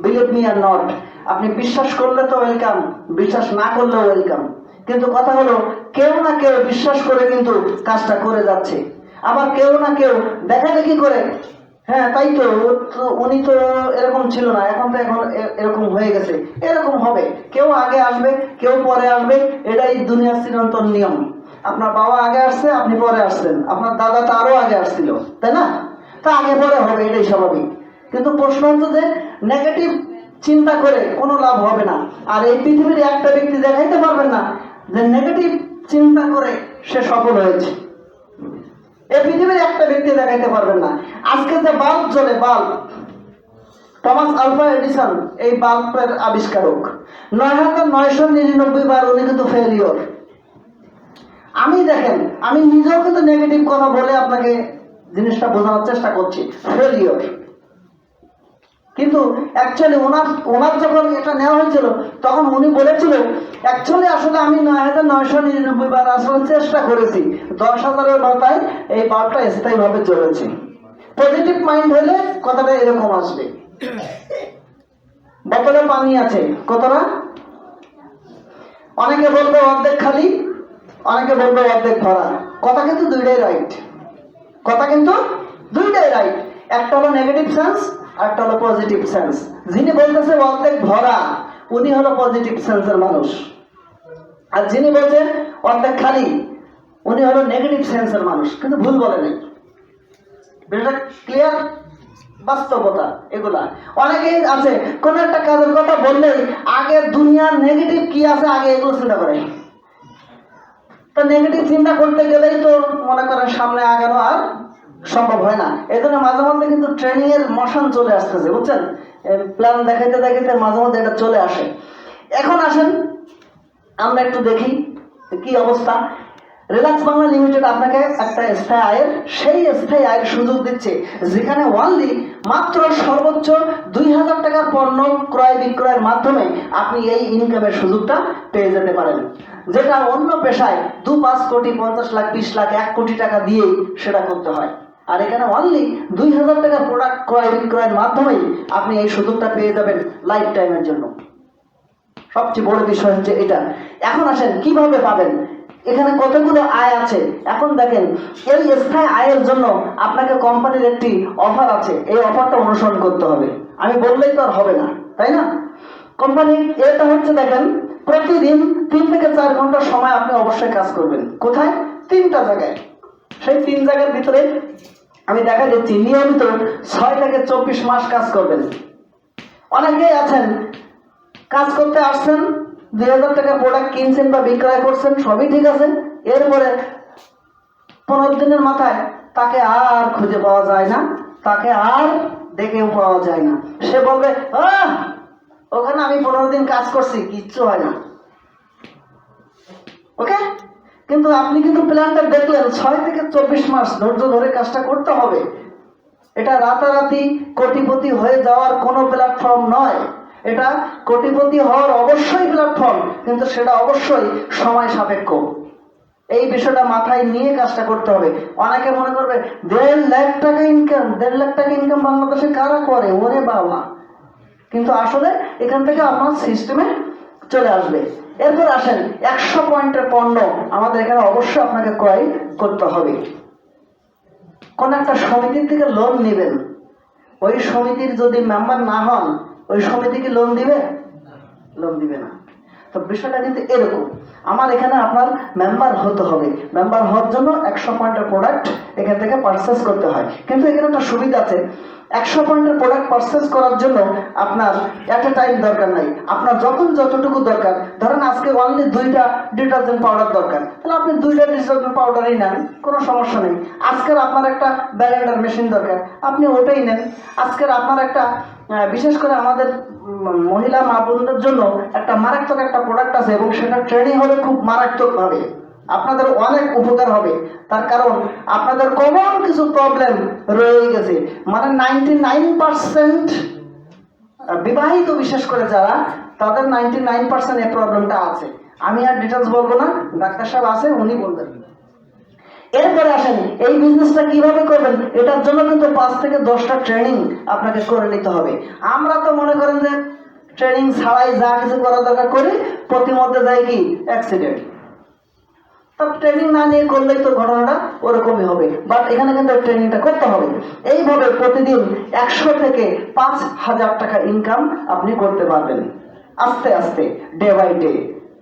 বিলিভ মি আর নট, আপনি বিশ্বাস করলে তো ওয়েলকাম, বিশ্বাস না করলেও ওয়েলকাম। কিন্তু কথা হলো, কেউ না কেউ বিশ্বাস করে কিন্তু কাজটা করে যাচ্ছে, আবার কেউ না কেউ দেখাদেখি করে, হ্যাঁ তাই তো উনি তো এরকম ছিল না, এখন তো এখন এরকম হয়ে গেছে, এরকম হবে। কেউ আগে আসবে, কেউ পরে আসবে, এটাই দুনিয়ার চিরন্তন নিয়ম। আপনার বাবা আগে আসছে, আপনি পরে আসছেন, আপনার দাদা তো আরো আগে আসছিল, তাই না? তা আগে পরে হবে, এটাই স্বাভাবিক। কিন্তু প্রশ্ন হচ্ছে যে নেগেটিভ চিন্তা করে কোনো লাভ হবে না। আর এই পৃথিবীর একটা ব্যক্তি দেখাইতে পারবেন না যে নেগেটিভ চিন্তা করে সে সফল হয়েছে। এই পৃথিবীর একটা ব্যক্তি দেখাইতে পারবেন না। আজকে যে বাল্ব জ্বলে, বাল্ব, টমাস আলভা এডিসন এই বাল্বের আবিষ্কারক, 9999 বার উনি কিন্তু ফেলিওর। আমি দেখেন, আমি নিজেও কিন্তু নেগেটিভ কথা বলে আপনাকে জিনিসটা বোঝানোর চেষ্টা করছি, ফেলিওর। কিন্তু অ্যাকচুয়ালি ওনার যখন এটা নেওয়া হয়েছিল তখন উনি বলেছিল, অ্যাকচুয়ালি আসলে আমি 9999 বার আসলে চেষ্টা করেছি, 10,000-এর মাথায় এই বাল্বটা স্থায়ীভাবে জ্বলেছে। পজিটিভ মাইন্ড হলে কথাটা এরকম আসবে। বোতলে পানি আছে কতটা? অনেকে বলবে অর্ধেক খালি, অনেকে বলবে অর্ধেক ভরা। কথা কিন্তু দুইটাই রাইট, কথা কিন্তু দুইটাই রাইট। একটা হলো নেগেটিভ সেন্স, একটা হলো পজিটিভ সেন্স। যিনি বলতেছে অর্ধেক ভরা, উনি হলো পজিটিভ সেন্সের মানুষ, আর যিনি বলছেন অর্ধেক খালি, উনি হলো নেগেটিভ সেন্সের মানুষ। কিন্তু ভুল বলে নাই, বিষয়টা ক্লিয়ার, বাস্তবতা এগুলা। অনেকেই আছে কোন একটা কাজের কথা বললেই আগে দুনিয়ার নেগেটিভ কি আছে আগে এগুলো চিন্তা করে। তো নেগেটিভ চিন্তা করতে গেলেই তো মনে করেন সামনে আগানো আর সম্ভব হয় না। এই জন্য মাঝে মধ্যে কিন্তু ট্রেনিং এর মশান চলে আসতেছে, বুঝছেন? প্ল্যান দেখাইতে দেখাইতে মাঝে মধ্যে এটা চলে আসে। এখন আসেন আমরা একটু দেখি কি অবস্থা। রিল্যাক্স বাংলা লিমিটেড আপনাকে একটা স্থায়ী আয়ের, সেই স্থায়ী আয়ের সুযোগ দিচ্ছে, যেখানে ওনলি মাত্র সর্বোচ্চ 2000 টাকার পণ্য ক্রয় বিক্রয়ের মাধ্যমে আপনি এই ইনকামের সুযোগটা পেয়ে যেতে পারেন, যেটা অন্য পেশায় 2-5 কোটি, 50 লাখ, 20 লাখ, 1 কোটি টাকা দিয়েই সেটা করতে হয়। আর এখানে অনলি 2000 টাকার প্রোডাক্ট ক্রয় বিক্রয়ের মাধ্যমেই আপনি এই সুযোগটা পেয়ে যাবেন লাইফ টাইমের জন্য। সবচেয়ে বড় বিষয় হচ্ছে এটা। এখন আসেন কিভাবে পাবেন, এখানে কতগুলো আয় আছে। এখন দেখেন, এই স্থায়ী আয়ের জন্য আপনাকে কোম্পানির একটি অফার আছে, এই অফারটা অনুসরণ করতে হবে। আমি বললেই তো আর হবে না, তাই না? কোম্পানি এটা হচ্ছে দেখেন প্রতিদিন 3 থেকে 4 ঘন্টা সময় আপনি অবশ্যই কাজ করবেন। কোথায়? 3টা জায়গায়। সেই 3 জায়গার ভিতরে আমি দেখা দিচ্ছি নিয়মিত 6 থেকে 24 মাস কাজ করবেন। অনেকেই আছেন কাজ করতে আসছেন, 2000 টাকা প্রোডাক্ট কিনছেন বা বিক্রয় করছেন, সবই ঠিক আছে, এরপরে 15 দিনের মাথায় তাকে আর খুঁজে পাওয়া যায় না, তাকে আর দেখেও পাওয়া যায় না। সে বলবে ওখানে আমি 15 দিন কাজ করছি, কিচ্ছু হয় না। ওকে, কিন্তু আপনি কিন্তু প্ল্যানটা দেখলেন 6 থেকে 24 মাস ধৈর্য ধরে কাজটা করতে হবে। এটা রাতারাতি কোটিপতি হয়ে যাওয়ার কোনো প্ল্যাটফর্ম নয়। এটা কোটিপতি হওয়ার অবশ্যই প্ল্যাটফর্ম, কিন্তু সেটা অবশ্যই সময় সাপেক্ষ। এই বিষয়টা মাথায় নিয়ে কাজটা করতে হবে। অনেকে মনে করবে 1.5 লাখ টাকা ইনকাম, 1.5 লাখ টাকা ইনকাম বাংলাদেশে কারা করে, ওরে বাবা। কিন্তু আসলে এখান থেকে আপনার সিস্টেমে চলে আসবে। এরপর আসেন 100 পয়েন্টের পণ্য আমাদের এখানে অবশ্যই আপনাকে ক্রয় করতে হবে। কোন একটা সমিতির থেকে লোন নেবেন, ওই সমিতির যদি মেম্বার না হন, ওই সমিতি কি লোন দিবে? লোন দিবে না। তো বিষয়টা কিন্তু এরকম, আমার এখানে আপনার মেম্বার হতে হবে। মেম্বার হওয়ার জন্য 100 পয়েন্টের প্রোডাক্ট এখান থেকে পারচেস করতে হয়। কিন্তু এখানে একটা সুবিধা আছে, 100 পয়েন্টের প্রোডাক্ট পারচেস করার জন্য আপনার এট এ টাইম দরকার নাই। আপনার যখন যতটুকু দরকার, ধরেন আজকে অনলি 2টা ডিটারজেন্ট পাউডার দরকার, তাহলে আপনি 2টা ডিটারজেন্ট পাউডারই নেন, কোনো সমস্যা নেই। আজকের আপনার একটা ব্যালেন্ডার মেশিন দরকার, আপনি ওটাই নেন। আজকের আপনার একটা বিশেষ করে আমাদের মহিলা মা বোনদের জন্য একটা মারাত্মক একটা প্রোডাক্ট আছে, এবং সেটা ট্রেনিং হবে খুব মারাত্মক ভাবে, আপনাদের অনেক উপকার হবে। তার কারণ আপনাদের কমন কিছু প্রবলেম রয়ে গেছে, মানে 99% বিবাহিত বিশেষ করে যারা, তাদের 99% এই প্রবলেমটা আছে। আমি আর ডিটেলস বলবো না, ডাক্তার সাহেব আছে, উনি বলবেন। এরপরে আসেন এই বিজনেসটা কিভাবে করবেন, এটার জন্য কিন্তু 5 থেকে 10টা ট্রেনিং আপনাকে করে নিতে হবে। আমরা তো মনে করেন যে ট্রেনিং ছাড়াই যা কিছু করা দরকার করি, প্রতিমধ্যে যায় কি অ্যাক্সিডেন্ট। ট্রেনিং না নিয়ে করলেই তো ঘটনাটা ওরকমই হবে, বাট এখানে কিন্তু ট্রেনিংটা করতে হবে। এইভাবে প্রতিদিন 100 থেকে 5,000 টাকা ইনকাম আপনি করতে পারবেন আস্তে আস্তে, ডে বাই ডে,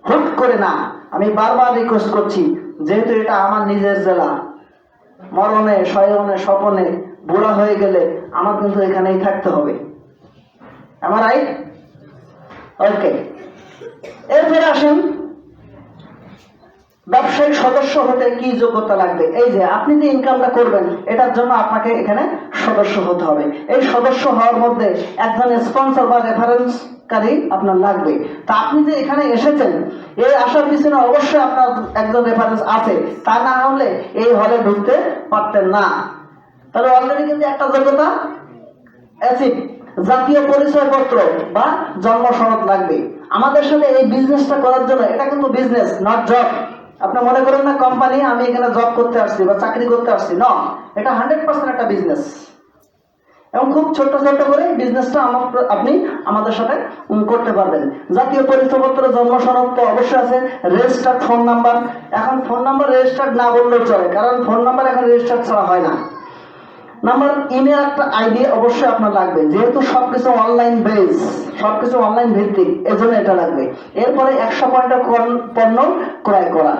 হুট করে না। আমি বারবার রিকোয়েস্ট করছি, যেহেতু এটা আমার নিজের জেলা, মরণে শয়নে স্বপনে বুড়া হয়ে গেলে আমার কিন্তু এখানেই থাকতে হবে। আমার রাইট? ওকে, এরপরে আসেন ব্যবসায়িক সদস্য হতে কি যোগ্যতা লাগবে। এই যে আপনি যে ইনকামটা করবেন, এটার জন্য আপনাকে এখানে সদস্য হতে হবে। এই সদস্য হওয়ার মধ্যে একজন স্পন্সর বা রেফারেন্সকারী আপনার লাগবে। তা আপনি যে এখানে এসেছেন, এই আসার পিছনে অবশ্যই আপনার একজন রেফারেন্স আছে, তা না হলে এই হলে ঢুকতে পারতেন না। তাহলে অলরেডি কিন্তু একটা যোগ্যতা অ্যাসিড, জাতীয় পরিচয়পত্র বা জন্ম সনদ লাগবে আমাদের সাথে এই বিজনেসটা করার জন্য। এটা কিন্তু বিজনেস, নট জব। আপনি মনে করেন না কোম্পানি, আমি এখানে জব করতে আসছি বা চাকরি করতে আসছি, না, এটা 100% একটা বিজনেস। এবং খুব ছোট ছোট করে বিজনেসটা আপনি আমাদের সাথে করতে পারবেন। জাতীয় পরিচয়পত্র, জন্ম সনদ তো অবশ্যই আছে, রেজিস্টার্ড ফোন নাম্বার। এখন ফোন নাম্বার রেজিস্টার্ড না বললেও চলে, কারণ ফোন নাম্বার এখন রেজিস্টার্ড ছাড়া হয় না। নাম্বার, ইমেল, একটা আইডি অবশ্যই আপনার লাগবে, যেহেতু সবকিছু অনলাইন বেস, সবকিছু অনলাইন ভিত্তিক, এজন্য এটা লাগবে। এরপরে 100 পয়েন্টের পণ্য ক্রয় করা।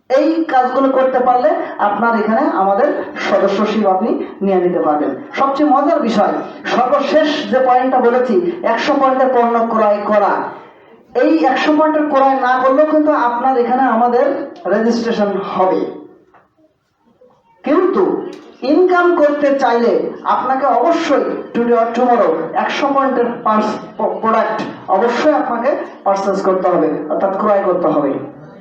এই কাজগুলো করতে পারলে আপনার এখানে আমাদের সদস্যশিপ আপনি নিয়ে নিতে পারবেন। সবচেয়ে মজার বিষয়, সর্বশেষ যে পয়েন্টটা বলেছি, 100 পয়েন্টের পণ্য ক্রয় করা। এই 100 পয়েন্টের ক্রয় না করলেও কিন্তু আপনার এখানে আমাদের রেজিস্ট্রেশন হবে। কিন্তু ইনকাম করতে চাইলে আপনাকে অবশ্যই টুডে অর টুমরো 100 পয়েন্টের প্রোডাক্ট অবশ্যই আপনাকে পারচেজ করতে হবে, অর্থাৎ ক্রয় করতে হবে।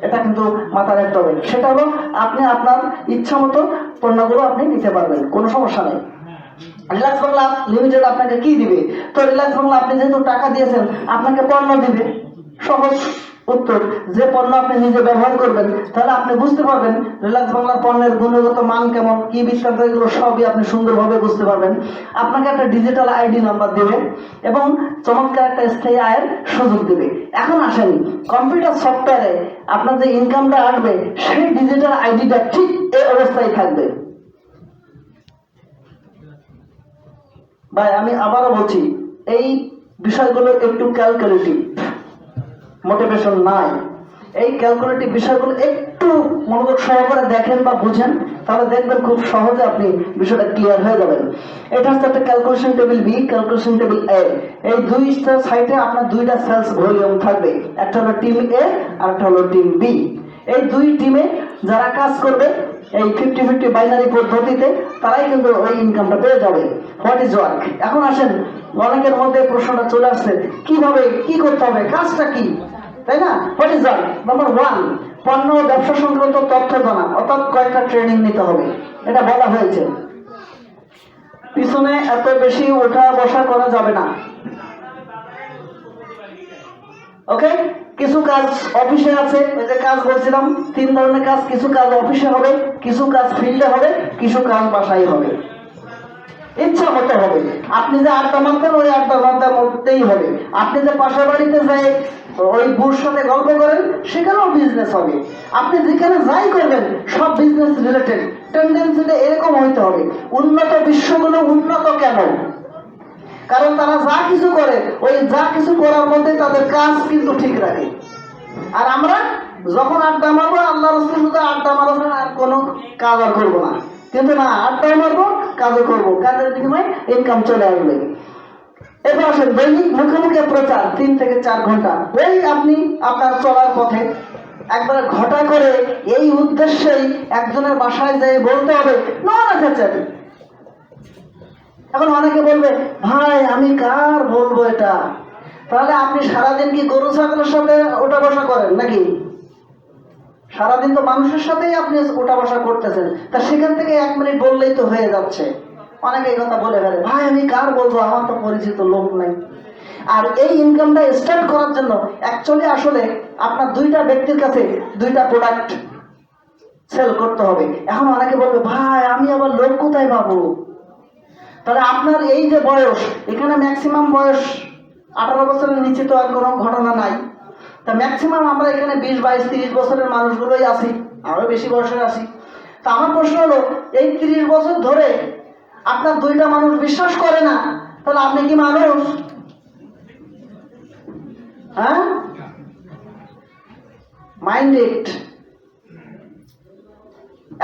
এটা কিন্তু মাথায় রাখতে হবে। সেটা হলো আপনি আপনার ইচ্ছা মতো পণ্যগুলো আপনি নিতে পারবেন, কোনো সমস্যা নেই। রিল্যাক্স বাংলা লিমিটেড আপনাকে কি দিবে? তো রিল্যাক্স বাংলা আপনি যেহেতু টাকা দিয়েছেন, আপনাকে পণ্য দিবে। সহজ উত্তর, যে পণ্য আপনি নিজে ব্যবহার করবেন, তাহলে আপনি বুঝতে পারবেন রিল্যাক্স বাংলার পণ্যের গুণগত মান কেমন, কি বৃত্তান্ত, এগুলো সবই আপনি সুন্দরভাবে বুঝতে পারবেন। আপনাকে একটা ডিজিটাল আইডি নাম্বার দেবে এবং চমৎকার একটা স্থায়ী আয়ের সুযোগ দেবে। এখন আসেন কম্পিউটার সফটওয়্যারে আপনার যে ইনকামটা আসবে, সেই ডিজিটাল আইডিটা ঠিক এই অবস্থায় থাকবে। ভাই আমি আবারও বলছি, এই বিষয়গুলো একটু ক্যালকুলেটিভ, মোটিভেশন নাই। এই ক্যালকুলেটিভ বিষয়গুলো একটু মনোযোগ সহকারে দেখেন বা বুঝেন, তাহলে দেখবেন খুব সহজে আপনি বিষয়টা ক্লিয়ার হয়ে যাবেন। এটা হচ্ছে একটা calculation table B, calculation table A. এই দুইটা সাইডে আপনার দুইটা সেলস ভলিউম থাকবে, একটা হলো টিম এ আর একটা হলো টিম বি। এই দুই টিমে যারা কাজ করবে এই 50-50 বাইনারি পদ্ধতিতে, তারাই কিন্তু ওই ইনকামটা পেয়ে যাবে। What is work? এখন আসেন, অনেকের মধ্যে প্রশ্নটা চলে আসছে, কিভাবে কি করতে হবে, কাজটা কি, তাই না? What is work? নাম্বার 1, পণ্য ও ব্যবসা সংক্রান্ত তথ্য জানা, অর্থাৎ কয়েকটা ট্রেনিং নিতে হবে, এটা বলা হয়েছে। পিছনে এত বেশি ওঠা বসা করা যাবে না, ওকে? কিছু কাজ অফিসে আছে, ওই যে কাজ বলছিলাম 3 ধরনের কাজ, কিছু কাজ অফিসে হবে, কিছু কাজ ফিল্ডে হবে, কিছু কাজ বাসায় হবে। ইচ্ছা হতে হবে, আপনি যে আড্ডা মারতেন ওই আড্ডা মারতে মরতেই হবে। আপনি যে পাশের বাড়িতে যাই ওই বুর সাথে গল্প করেন, সেখানেও বিজনেস হবে। আপনি যেখানে যাই করবেন সব বিজনেস রিলেটেড। টেন্ডেন্সিটা এরকম হইতে হবে। উন্নত বিশ্বগুলো উন্নত কেন? কারণ তারা যা কিছু করে, ওই যা কিছু করার মধ্যে তাদের কাজ কিন্তু ঠিক রাখে। আর আমরা যখন আড্ডা মারবো, আল্লাহ রাসূল শুধু আড্ডা মারা ছাড়া আর কোনো কাজ আর করবো না। কিন্তু না, আড্ডা মারবো, কাজও করবো, কাজের বিনিময়ে ইনকাম চলে আসবে। এবার আসেন, দৈনিক মুখে মুখে প্রচার 3 থেকে 4 ঘন্টা। ওই আপনি আপনার চলার পথে একবার ঘটা করে এই উদ্দেশ্যেই একজনের বাসায় যেয়ে বলতে হবে, না রেখেছেন। এখন অনেকে বলবে, ভাই আমি কার বলবো এটা? তাহলে আপনি সারাদিন কি গরু ছাগলের সাথে ওঠা বসা করেন নাকি? সারাদিন তো মানুষের সাথেই আপনি ওঠা বসা করতেছেন, তা সেখান থেকে 1 মিনিট বললেই তো হয়ে যাচ্ছে। অনেকে এই কথা বলে ফেলে, ভাই আমি কার বলবো, আমার তো পরিচিত লোক নাই। আর এই ইনকামটা স্টার্ট করার জন্য অ্যাকচুয়ালি আসলে আপনার 2টা ব্যক্তির কাছে 2টা প্রোডাক্ট সেল করতে হবে। এখন অনেকে বলবে, ভাই আমি আবার লোক কোথায় পাবো? তাহলে আপনার এই যে বয়স, এখানে ম্যাক্সিমাম বয়স 18 বছরের নিচে তো আর কোনো ঘটনা নাই। তা ম্যাক্সিমাম আমরা এখানে 20, 22, 30 বছরের মানুষগুলোই আছি, আরো বেশি বয়সের আছি। তা আমার প্রশ্ন হলো, এই 30 বছর ধরে আপনার 2টা মানুষ বিশ্বাস করে না, তাহলে আপনি কি মানুষ? হ্যাঁ, মাইন্ড ইট।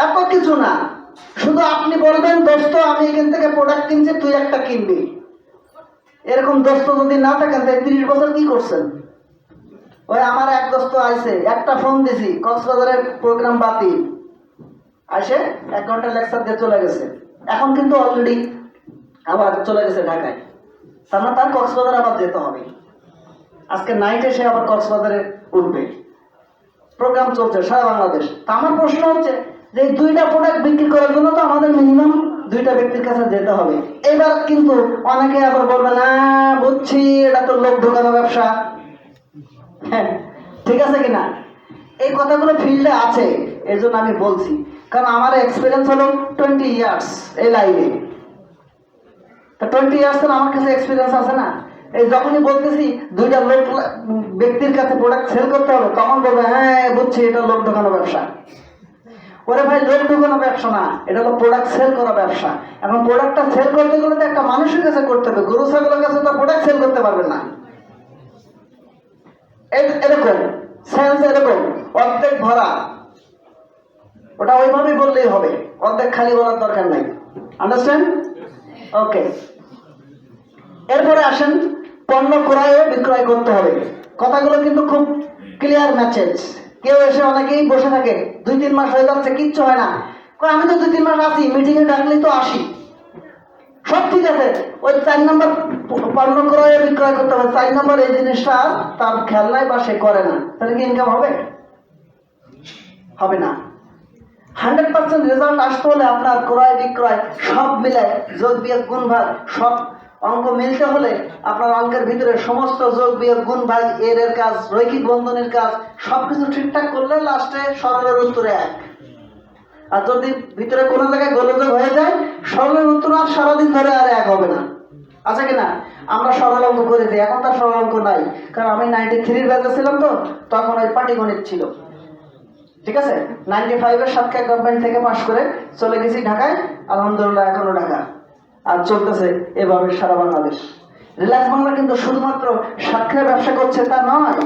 এত কিছু না, শুধু আপনি বলবেন, দোস্ত আমি এখান থেকে প্রোডাক্ট কিনছি, তুই একটা কিনবি। এরকম দোস্ত যদি না থাকেন, তাই 30 বছর কি করছেন? ওই আমার এক দোস্ত আইছে, একটা ফোন দিছি, কক্সবাজারের প্রোগ্রাম বাতিল, আসে 1 ঘন্টা লেকচার দিয়ে চলে গেছে। এখন কিন্তু অলরেডি আবার চলে গেছে ঢাকায়। তার তার কক্সবাজার আবার যেতে হবে, আজকে নাইটে সে আবার কক্সবাজারে উঠবে। প্রোগ্রাম চলছে সারা বাংলাদেশ। তা আমার প্রশ্ন হচ্ছে যে 2টা প্রোডাক্ট বিক্রি করার জন্য তো আমাদের মিনিমাম 2টা ব্যক্তির কাছে যেতে হবে। এবার কিন্তু অনেকে আবার বলবে, না বুঝছি এটা তো লোক ঢোকানো ব্যবসা। হ্যাঁ, ঠিক আছে কিনা? এই কথাগুলো ফিল্ডে আছে, এই জন্য আমি বলছি। কারণ আমার এক্সপিরিয়েন্স হলো 20 ইয়ার্স এই লাইনে। তা 20 ইয়ার্স তো আমার কাছে এক্সপিরিয়েন্স আছে না? এই যখনই বলতেছি 2টা লোক ব্যক্তির কাছে প্রোডাক্ট সেল করতে হবে, তখন বলবে, হ্যাঁ বুঝছি এটা লোক ঢোকানো ব্যবসা। ওরে ভাই, লোক ঢোকানো ব্যবসা না, এটা হলো প্রোডাক্ট সেল করা ব্যবসা। এখন প্রোডাক্টটা সেল করতে গেলে তো একটা মানুষের কাছে করতে হবে, গরু ছাগলের কাছে তো প্রোডাক্ট সেল করতে পারবেন না। এরকম সেন্স, এরকম অর্ধেক ভরা, ওটা ওইভাবেই বললেই হবে, অর্ধেক খালি বলার দরকার নাই। আন্ডারস্ট্যান্ড? ওকে। এরপরে আসেন, পণ্য ক্রয় ও বিক্রয় করতে হবে। কথাগুলো কিন্তু খুব ক্লিয়ার মেসেজ। কেউ এসে অনেকেই বসে থাকে, 2-3 মাস হয়ে যাচ্ছে, কিচ্ছু হয় না। আমি তো 2-3 মাস আছি, মিটিং এ ডাকলেই তো আসি, সব ঠিক আছে। ওই 4 নম্বর পণ্য ক্রয় বিক্রয় করতে হবে, 4 নম্বর এই জিনিসটা তার খেয়াল নাই বা সে করে না, তাহলে কি ইনকাম হবে? হবে না। 100% রেজাল্ট আসতে হলে আপনার ক্রয় বিক্রয় সব মিলে, যোগ বিয়োগ গুণ ভাগ সব অঙ্ক মিলতে হলে আপনার অঙ্কের ভিতরে সমস্ত যোগ বিয়োগ গুণ ভাগ এর কাজ, রৈখিক বন্ধনের কাজ সবকিছু ঠিকঠাক করলে লাস্টে সরলের উত্তরে 1। আর যদি ভিতরে কোনো জায়গায় গোলযোগ হয়ে যায়, সরলের উত্তর আর সারাদিন ধরে আর 1 হবে না। আছে কিনা? আমরা সরল অঙ্ক করে দিই, এখন তার সরল অঙ্ক নাই, কারণ আমি 93 ব্যাচে ছিলাম, তো তখন ওই পাটিগণিত ছিল। ঠিক আছে, 95-এর সাতক্ষীরা গভর্নমেন্ট থেকে পাশ করে চলে গেছি ঢাকায়, আলহামদুলিল্লাহ এখনো ঢাকা, আর চলতেছে এভাবে সারা বাংলাদেশ। রিলায়েন্স বাংলা কিন্তু শুধুমাত্র সাতক্ষীরা ব্যবসা করছে তা নয়,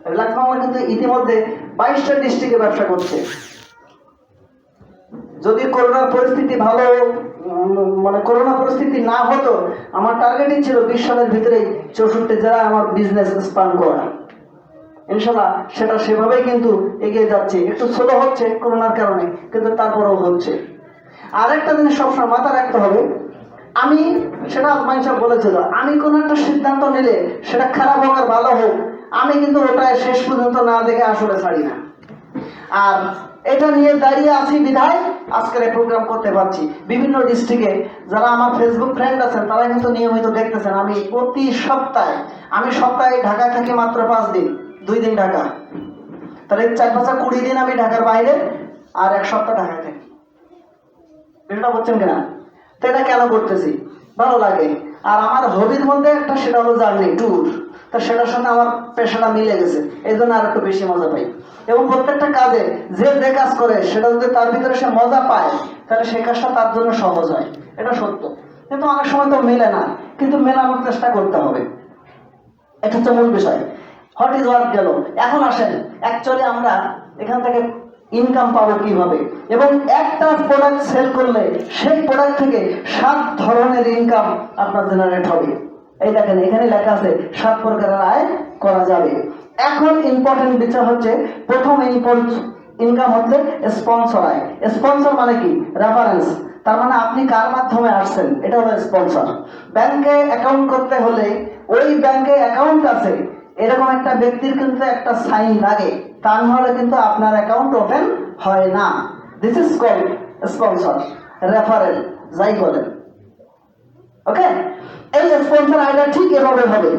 রিল্যাক্স মামা কিন্তু ইতিমধ্যে 22টা ডিস্ট্রিক্টে ব্যবসা করছে। যদি করোনার পরিস্থিতি ভালো মানে করোনা পরিস্থিতি না হতো, আমার টার্গেটই ছিল 20 সালের ভিতরেই 64 জেলায় আমার বিজনেস স্পান করা। ইনশাল্লাহ সেটা সেভাবেই কিন্তু এগিয়ে যাচ্ছে, একটু স্লো হচ্ছে করোনার কারণে, কিন্তু তারপরেও হচ্ছে। আরেকটা জিনিস সবসময় মাথায় রাখতে হবে, আমি সেটা আজমাইন সাহেব বলেছিল, আমি কোনো একটা সিদ্ধান্ত নিলে সেটা খারাপ হোক আর ভালো হোক, আমি কিন্তু ওটা শেষ পর্যন্ত না দেখে আসলে ছাড়ি না। আর এটা নিয়ে দাঁড়িয়ে আছি বিধায় আজকের এই প্রোগ্রাম করতে পারছি। বিভিন্ন ডিস্ট্রিক্টে যারা আমার ফেসবুক ফ্রেন্ড আছেন তারা কিন্তু নিয়মিত দেখতেছেন, আমি প্রতি সপ্তাহে, আমি সপ্তাহে ঢাকায় থাকি মাত্র 5 দিন, 2 দিন ঢাকা, তাহলে 4-5 20 দিন আমি ঢাকার বাইরে আর 1 সপ্তাহ ঢাকায় থাকি। বিষয়টা বুঝছেন কিনা? তো এটা কেন করতেছি? ভালো লাগে। আর আমার হবির মধ্যে একটা, সেটা হলো জার্নি ট্যুর, তা সেটার সাথে আমার পেশাটা মিলে গেছে, এই জন্য আর একটু বেশি মজা পাই। এবং প্রত্যেকটা কাজে যে যে কাজ করে সেটা যদি তার ভিতরে সে মজা পায়, তাহলে সেই কাজটা তার জন্য সহজ হয়, এটা সত্য। কিন্তু অনেক সময় তো মেলে না, কিন্তু মেলানোর চেষ্টা করতে হবে, এটা হচ্ছে মূল বিষয়। হোয়াট ইজ ওয়ার্ক গেল। এখন আসেন, অ্যাকচুয়ালি আমরা এখান থেকে ইনকাম পাবো কিভাবে, এবং একটা প্রোডাক্ট সেল করলে সেই প্রোডাক্ট থেকে 7 ধরনের ইনকাম আপনার জেনারেট হবে। এই দেখেন এখানে লেখা আছে 7 প্রকারের আয় করা যাবে। এখন ইম্পর্টেন্ট বিষয় হচ্ছে, প্রথম ইনকাম হচ্ছে স্পন্সর আয়। স্পন্সর মানে কি? রেফারেন্স। তার মানে আপনি কার মাধ্যমে আসছেন, এটা হলো স্পন্সর। ব্যাংকে অ্যাকাউন্ট করতে হলে ওই ব্যাংকে অ্যাকাউন্ট আছে এরকম একটা ব্যক্তির কিন্তু একটা সাইন লাগে, তা নাহলে কিন্তু আপনার অ্যাকাউন্ট ওপেন হয় না। This is called sponsor, referral, যাই বলেন। ওকে, এই স্পন্সর আইডিয়া ঠিক এভাবে হবে।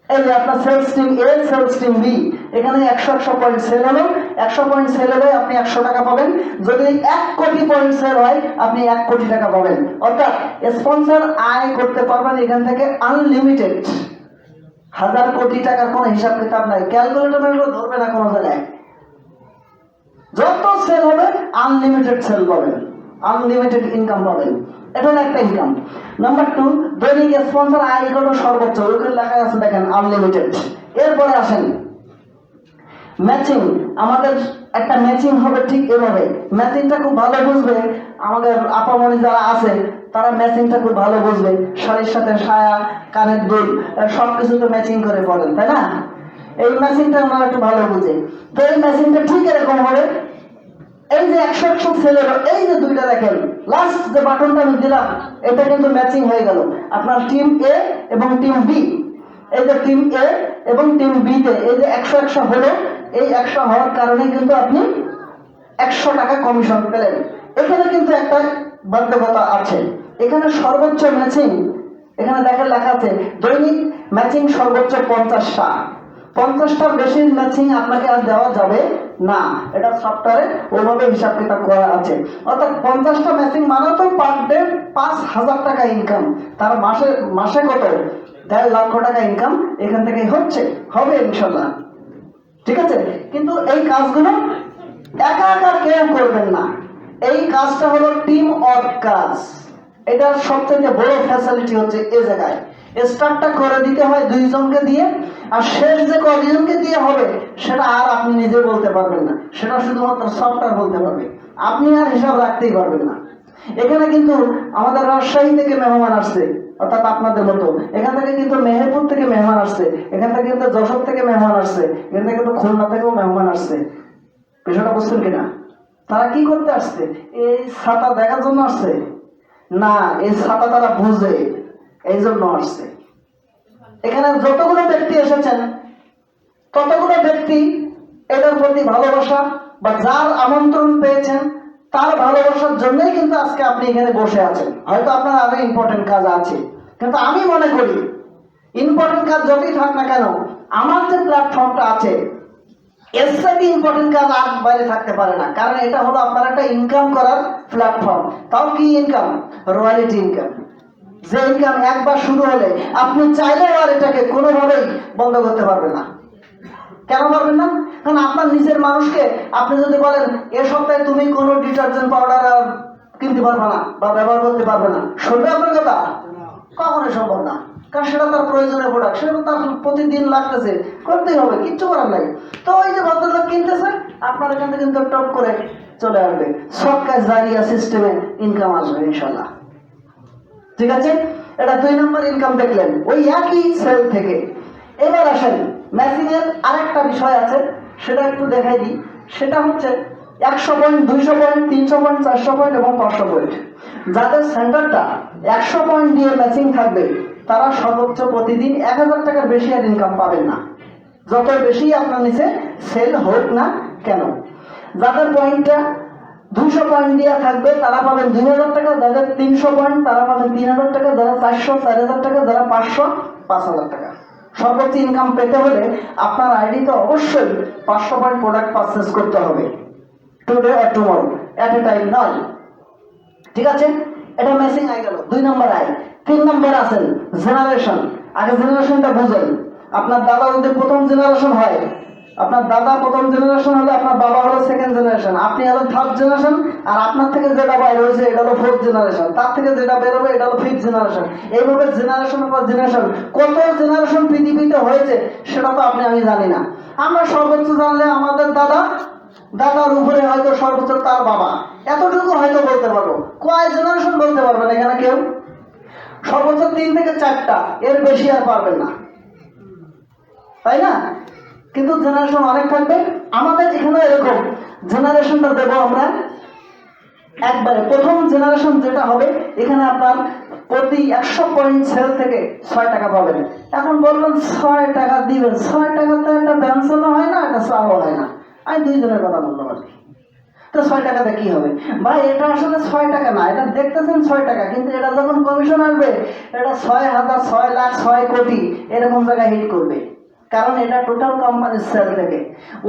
এই যে আপনার সেলস টিম এ, সেলস টিম বি, এখানে 100 পয়েন্ট সেল হলো, 100 পয়েন্ট সেল হলে আপনি 100 টাকা পাবেন। যদি 1 কোটি পয়েন্ট সেল হয় আপনি 1 কোটি টাকা পাবেন। অর্থাৎ স্পন্সর আয় করতে পারবেন এখান থেকে আনলিমিটেড। 1000 কোটি টাকার কোনো হিসাব কিতাব নাই, ক্যালকুলেটর ধরবে না কোনো জায়গায়। যত সেল হবে আনলিমিটেড সেল পাবেন, আনলিমিটেড ইনকাম পাবেন, এটা হলো একটা ইনকাম। নাম্বার 2, দৈনিক স্পন্সর আয় কত সর্বোচ্চ, ওখানে লেখা আছে দেখেন আনলিমিটেড। এরপরে আসেন ম্যাচিং। আমাদের একটা ম্যাচিং হবে ঠিক এভাবে। ম্যাচিংটা খুব ভালো বুঝবে আমাদের আপামনি যারা আছে, তারা ম্যাচিংটা খুব ভালো বুঝবে। শাড়ির সাথে সায়া, কানের দুল, সবকিছু তো ম্যাচিং করে পড়েন, তাই না? এই ম্যাচিংটা আমরা একটু ভালো বুঝে। তো এই ম্যাচিংটা ঠিক এরকম হবে, এই যে 100 সেলের এই যে দুইটা দেখেন, লাস্ট যে বাটনটা আমি দিলাম, এটা কিন্তু ম্যাচিং হয়ে গেল। আপনার টিম এ এবং টিম বি, এই যে টিম এ এবং টিম বি তে এই যে 100 হলো, এই 100 হওয়ার কারণে কিন্তু আপনি 100 টাকা কমিশন পেলেন। এখানে কিন্তু একটা বাধ্যকতা আছে, এখানে সর্বোচ্চ ম্যাচিং, এখানে দেখেন লেখা আছে দৈনিক ম্যাচিং সর্বোচ্চ 50টা। 50টার বেশি ম্যাচিং আপনাকে আর দেওয়া যাবে না, এটা সফটওয়্যারে ওইভাবে হিসাব কিতাব করা আছে। অর্থাৎ 50টা ম্যাচিং মানে তো পার ডে 5000 টাকা ইনকাম, তার মাসে কত 1.5 লক্ষ টাকা ইনকাম এখান থেকে হবে ইনশাল্লাহ। ঠিক আছে, কিন্তু এই কাজগুলো একা একা কেউ করবেন না, এই কাজটা হলো টিম ওয়ার্ক কাজ। এটার সবথেকে বড় ফ্যাসিলিটি হচ্ছে এই জায়গায় স্টার্টটা করে দিতে হয় 2 জনকে দিয়ে, আর শেষ যে কয়জনকে দিয়ে হবে সেটা আর আপনি নিজে বলতে পারবেন না, সেটা শুধুমাত্র সফটওয়্যার বলতে পারবে, আপনি আর হিসাব রাখতেই পারবেন না। এখানে কিন্তু আমাদের রাজশাহী থেকে মেহমান আসছে, অর্থাৎ আপনাদের মতো এখান থেকে কিন্তু মেহেরপুর থেকে মেহমান আসছে, এখান থেকে কিন্তু যশোর থেকে মেহমান আসছে, এখান থেকে কিন্তু খুলনা থেকেও মেহমান আসছে। বিষয়টা বুঝছেন কিনা? তারা কি করতে আসছে? এই ছাতা দেখার জন্য আসছে না, এই ছাতা তারা বুঝে এই জন্য আসছে। এখানে যতগুলো ব্যক্তি এসেছেন ততগুলো ব্যক্তি এটার প্রতি ভালোবাসা বা যার আমন্ত্রণ পেয়েছেন তার ভালোবাসার জন্যই কিন্তু আজকে আপনি এখানে বসে আছেন। হয়তো আপনার আরো ইম্পর্টেন্ট কাজ আছে, কিন্তু আমি মনে করি ইম্পর্টেন্ট কাজ যতই থাক না কেন, আমার যে প্ল্যাটফর্মটা আছে এর সাথে ইম্পর্টেন্ট কাজ আর বাইরে থাকতে পারে না, কারণ এটা হলো আপনার একটা ইনকাম করার প্ল্যাটফর্ম। তাও কি ইনকাম? Royalty income. যে ইনকাম একবার শুরু হলে আপনি চাইলেও আর এটাকে কোনোভাবেই বন্ধ করতে পারবেন না। কেন পারবেন না? কারণ আপনার নিজের মানুষকে আপনি যদি বলেন এ সপ্তাহে তুমি কোনো ডিটারজেন্ট পাউডার আর কিনতে পারবে না বা ব্যবহার করতে পারবে না, শুনবে আপনার কথা? কখনোই সম্ভব না। কারণ সেটা তার প্রয়োজনীয় প্রোডাক্ট, সেটা তো তার প্রতিদিন লাগতেছে, করতেই হবে, কিচ্ছু করার নাই। তো ওই যে ভদ্রলোক কিনতেছে, আপনার এখান থেকে কিন্তু টপ করে চলে আসবে, সবকা জারিয়া সিস্টেমে ইনকাম আসবে ইনশাল্লাহ। ঠিক আছে, এটা 2 নম্বর ইনকাম দেখলেন ওই একই সেল থেকে। এবার আসেন ম্যাচিং এর আরেকটা বিষয় আছে, সেটা একটু দেখাই দিই। সেটা হচ্ছে 100 পয়েন্ট, 200 পয়েন্ট, 300 পয়েন্ট, 400 পয়েন্ট এবং 500 পয়েন্ট। যাদের সেন্টারটা 100 পয়েন্ট দিয়ে ম্যাচিং থাকবে তারা সর্বোচ্চ প্রতিদিন 1000 টাকার বেশি আর ইনকাম পাবেন না, যত বেশি আপনার নিচে সেল হোক না কেন। যাদের পয়েন্টটা 200 পয়েন্ট দিয়ে থাকবে তারা পাবেন 2000 টাকা, যাদের 300 পয়েন্ট তারা পাবেন 3000 টাকা, যারা 400 4000 টাকা, যারা 500 5000 টাকা। সর্বোচ্চ ইনকাম পেতে হলে আপনার আইডিতে অবশ্যই 500 পয়েন্ট প্রোডাক্ট পারচেজ করতে হবে, টুডে আর টুমরো, এট এ টাইম নয়। ঠিক আছে, এটা ম্যাচিং আই গেল 2 নম্বর আই। 3 নম্বর আছেন জেনারেশন। আগে জেনারেশনটা বুঝেন। আপনার দাদা যদি প্রথম জেনারেশন হয়, আপনার দাদা প্রথম জেনারেশন হলে আপনার বাবা হলো সেকেন্ড জেনারেশন, আপনি হলো থার্ড জেনারেশন, আর আপনার থেকে যেটা বাইর হয়েছে এটা হলো ফোর্থ জেনারেশন, তার থেকে যেটা বেরোবে এটা হলো ফিফথ জেনারেশন। এইভাবে জেনারেশনের পর জেনারেশন, কত জেনারেশন পৃথিবীতে হয়েছে সেটা তো আপনি আমি জানি না। আমরা সর্বোচ্চ জানলে আমাদের দাদার উপরে হয়তো সর্বোচ্চ তার বাবা, এতটুকু হয়তো বলতে পারবো। কয় জেনারেশন বলতে পারবেন এখানে কেউ? সর্বোচ্চ 3 থেকে 4টা, এর বেশি আর পারবেন না, তাই না? কিন্তু জেনারেশন অনেক থাকবে। আমাদের এখানে এরকম জেনারেশনটা দেবো আমরা একবারে। প্রথম জেনারেশন যেটা হবে, এখানে আপনার প্রতি 100 পয়েন্ট সেল থেকে 6 টাকা পাবেন। এখন বলবেন 6 টাকা দিবেন, 6 টাকা তো একটা ব্যঞ্জনও হয় না, একটা চাও হয় না। আমি 2 জনের কথা বললাম আর কি। তো 6 টাকাতে কি হবে ভাই? এটা আসলে 6 টাকা না, এটা দেখতেছেন 6 টাকা, কিন্তু এটা যখন কমিশন আসবে এটা 6000, 6 লাখ, 6 কোটি এরকম জায়গায় হিট করবে। কারণ এটা টোটাল কোম্পানির সেল থেকে।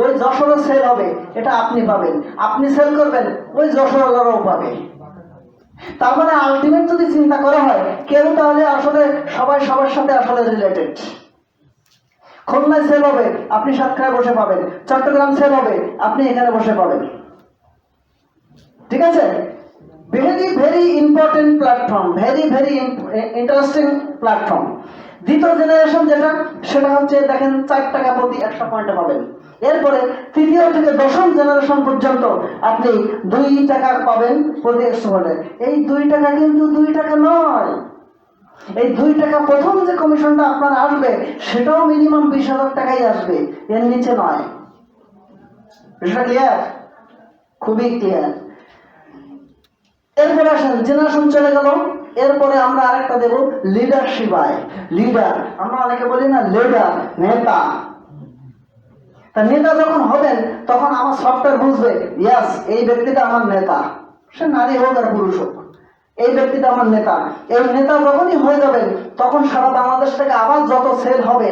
ওই যশোরের সেল হবে, এটা আপনি পাবেন, আপনি সেল করবেন, ওই যশোরেরও পাবে। তার মানে আলটিমেট যদি চিন্তা করা হয়, কেউ তাহলে আসলে সবাই সবার সাথে আসলে রিলেটেড। খুলনায় সেল হবে, আপনি সাতক্ষীরায় বসে পাবেন। চট্টগ্রাম সেল হবে, আপনি এখানে বসে পাবেন। ঠিক আছে, very very important platform, very very interesting platform. দ্বিতীয় জেনারেশন যেটা, সেটা হচ্ছে দেখেন 4 টাকা প্রতি 100 পয়েন্টে পাবেন। এরপরে তৃতীয় থেকে 10ম জেনারেশন পর্যন্ত আপনি 2 টাকা পাবেন প্রতি 100 পয়েন্টে। এই 2 টাকা কিন্তু 2 টাকা নয়, এই 2 টাকা প্রথম যে কমিশনটা আপনার আসবে সেটাও মিনিমাম 20,000 টাকাই আসবে, এর নিচে নয়। বিষয়টা ক্লিয়ার? খুবই ক্লিয়ার। এরপরে আসেন জেনারেশন চলে গেল, এরপরে আমরা আরেকটা দেব লিডারশিপ আয়। লিডার, আমরা অনেকে বলি না লিডার, নেতা। তা নেতা যখন হবেন তখন আমার সফটওয়্যার বুঝবে, ইয়াস এই ব্যক্তিটা আমার নেতা, সে নারী হোক আর পুরুষ হোক, এই ব্যক্তিটা আমার নেতা। এই নেতা যখনই হয়ে যাবেন তখন সারা বাংলাদেশ থেকে আবার যত সেল হবে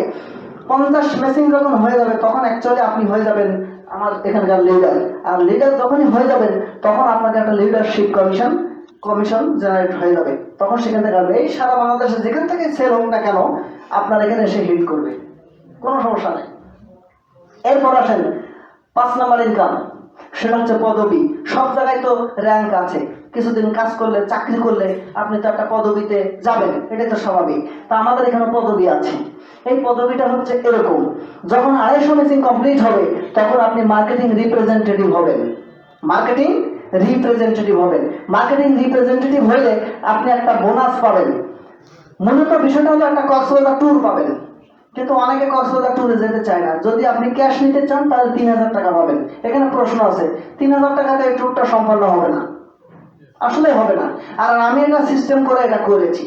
50 মেশিন যখন হয়ে যাবে, তখন অ্যাকচুয়ালি আপনি হয়ে যাবেন আমার এখানকার লিডার। আর লিডার যখনই হয়ে যাবেন তখন আপনাকে একটা লিডারশিপ কমিশন জেনারেট হয়ে যাবে। তখন সেখান থেকে এই সারা বাংলাদেশে যেখান থেকে সেল হোক না কেন আপনার এখানে এসে হিট করবে, কোনো সমস্যা নেই। এরপর আসেন 5 নাম্বার ইনকাম, সেটা হচ্ছে পদবি। সব জায়গায় তো র্যাঙ্ক আছে, কিছুদিন কাজ করলে চাকরি করলে আপনি তো একটা পদবিতে যাবেন, এটা তো স্বাভাবিক। তা আমাদের এখানে পদবি আছে। এই পদবিটা হচ্ছে এরকম, যখন 250 মেশিন কমপ্লিট হবে তখন আপনি মার্কেটিং রিপ্রেজেন্টেটিভ হবেন। মার্কেটিং রিপ্রেজেন্টেটিভ হবেন। মার্কেটিং রিপ্রেজেন্টেটিভ হলে আপনি একটা বোনাস পাবেন। মূলত বিষয়টা হলো একটা কক্সবাজার ট্যুর পাবেন, কিন্তু অনেকে কক্সবাজার ট্যুরে যেতে চায় না। যদি আপনি ক্যাশ নিতে চান তাহলে 3000 টাকা পাবেন। এখানে প্রশ্ন আছে, 3000 টাকাতে এই ট্যুরটা সম্পন্ন হবে না, আসলে হবে না। আর আমি এটা সিস্টেম করে এটা করেছি,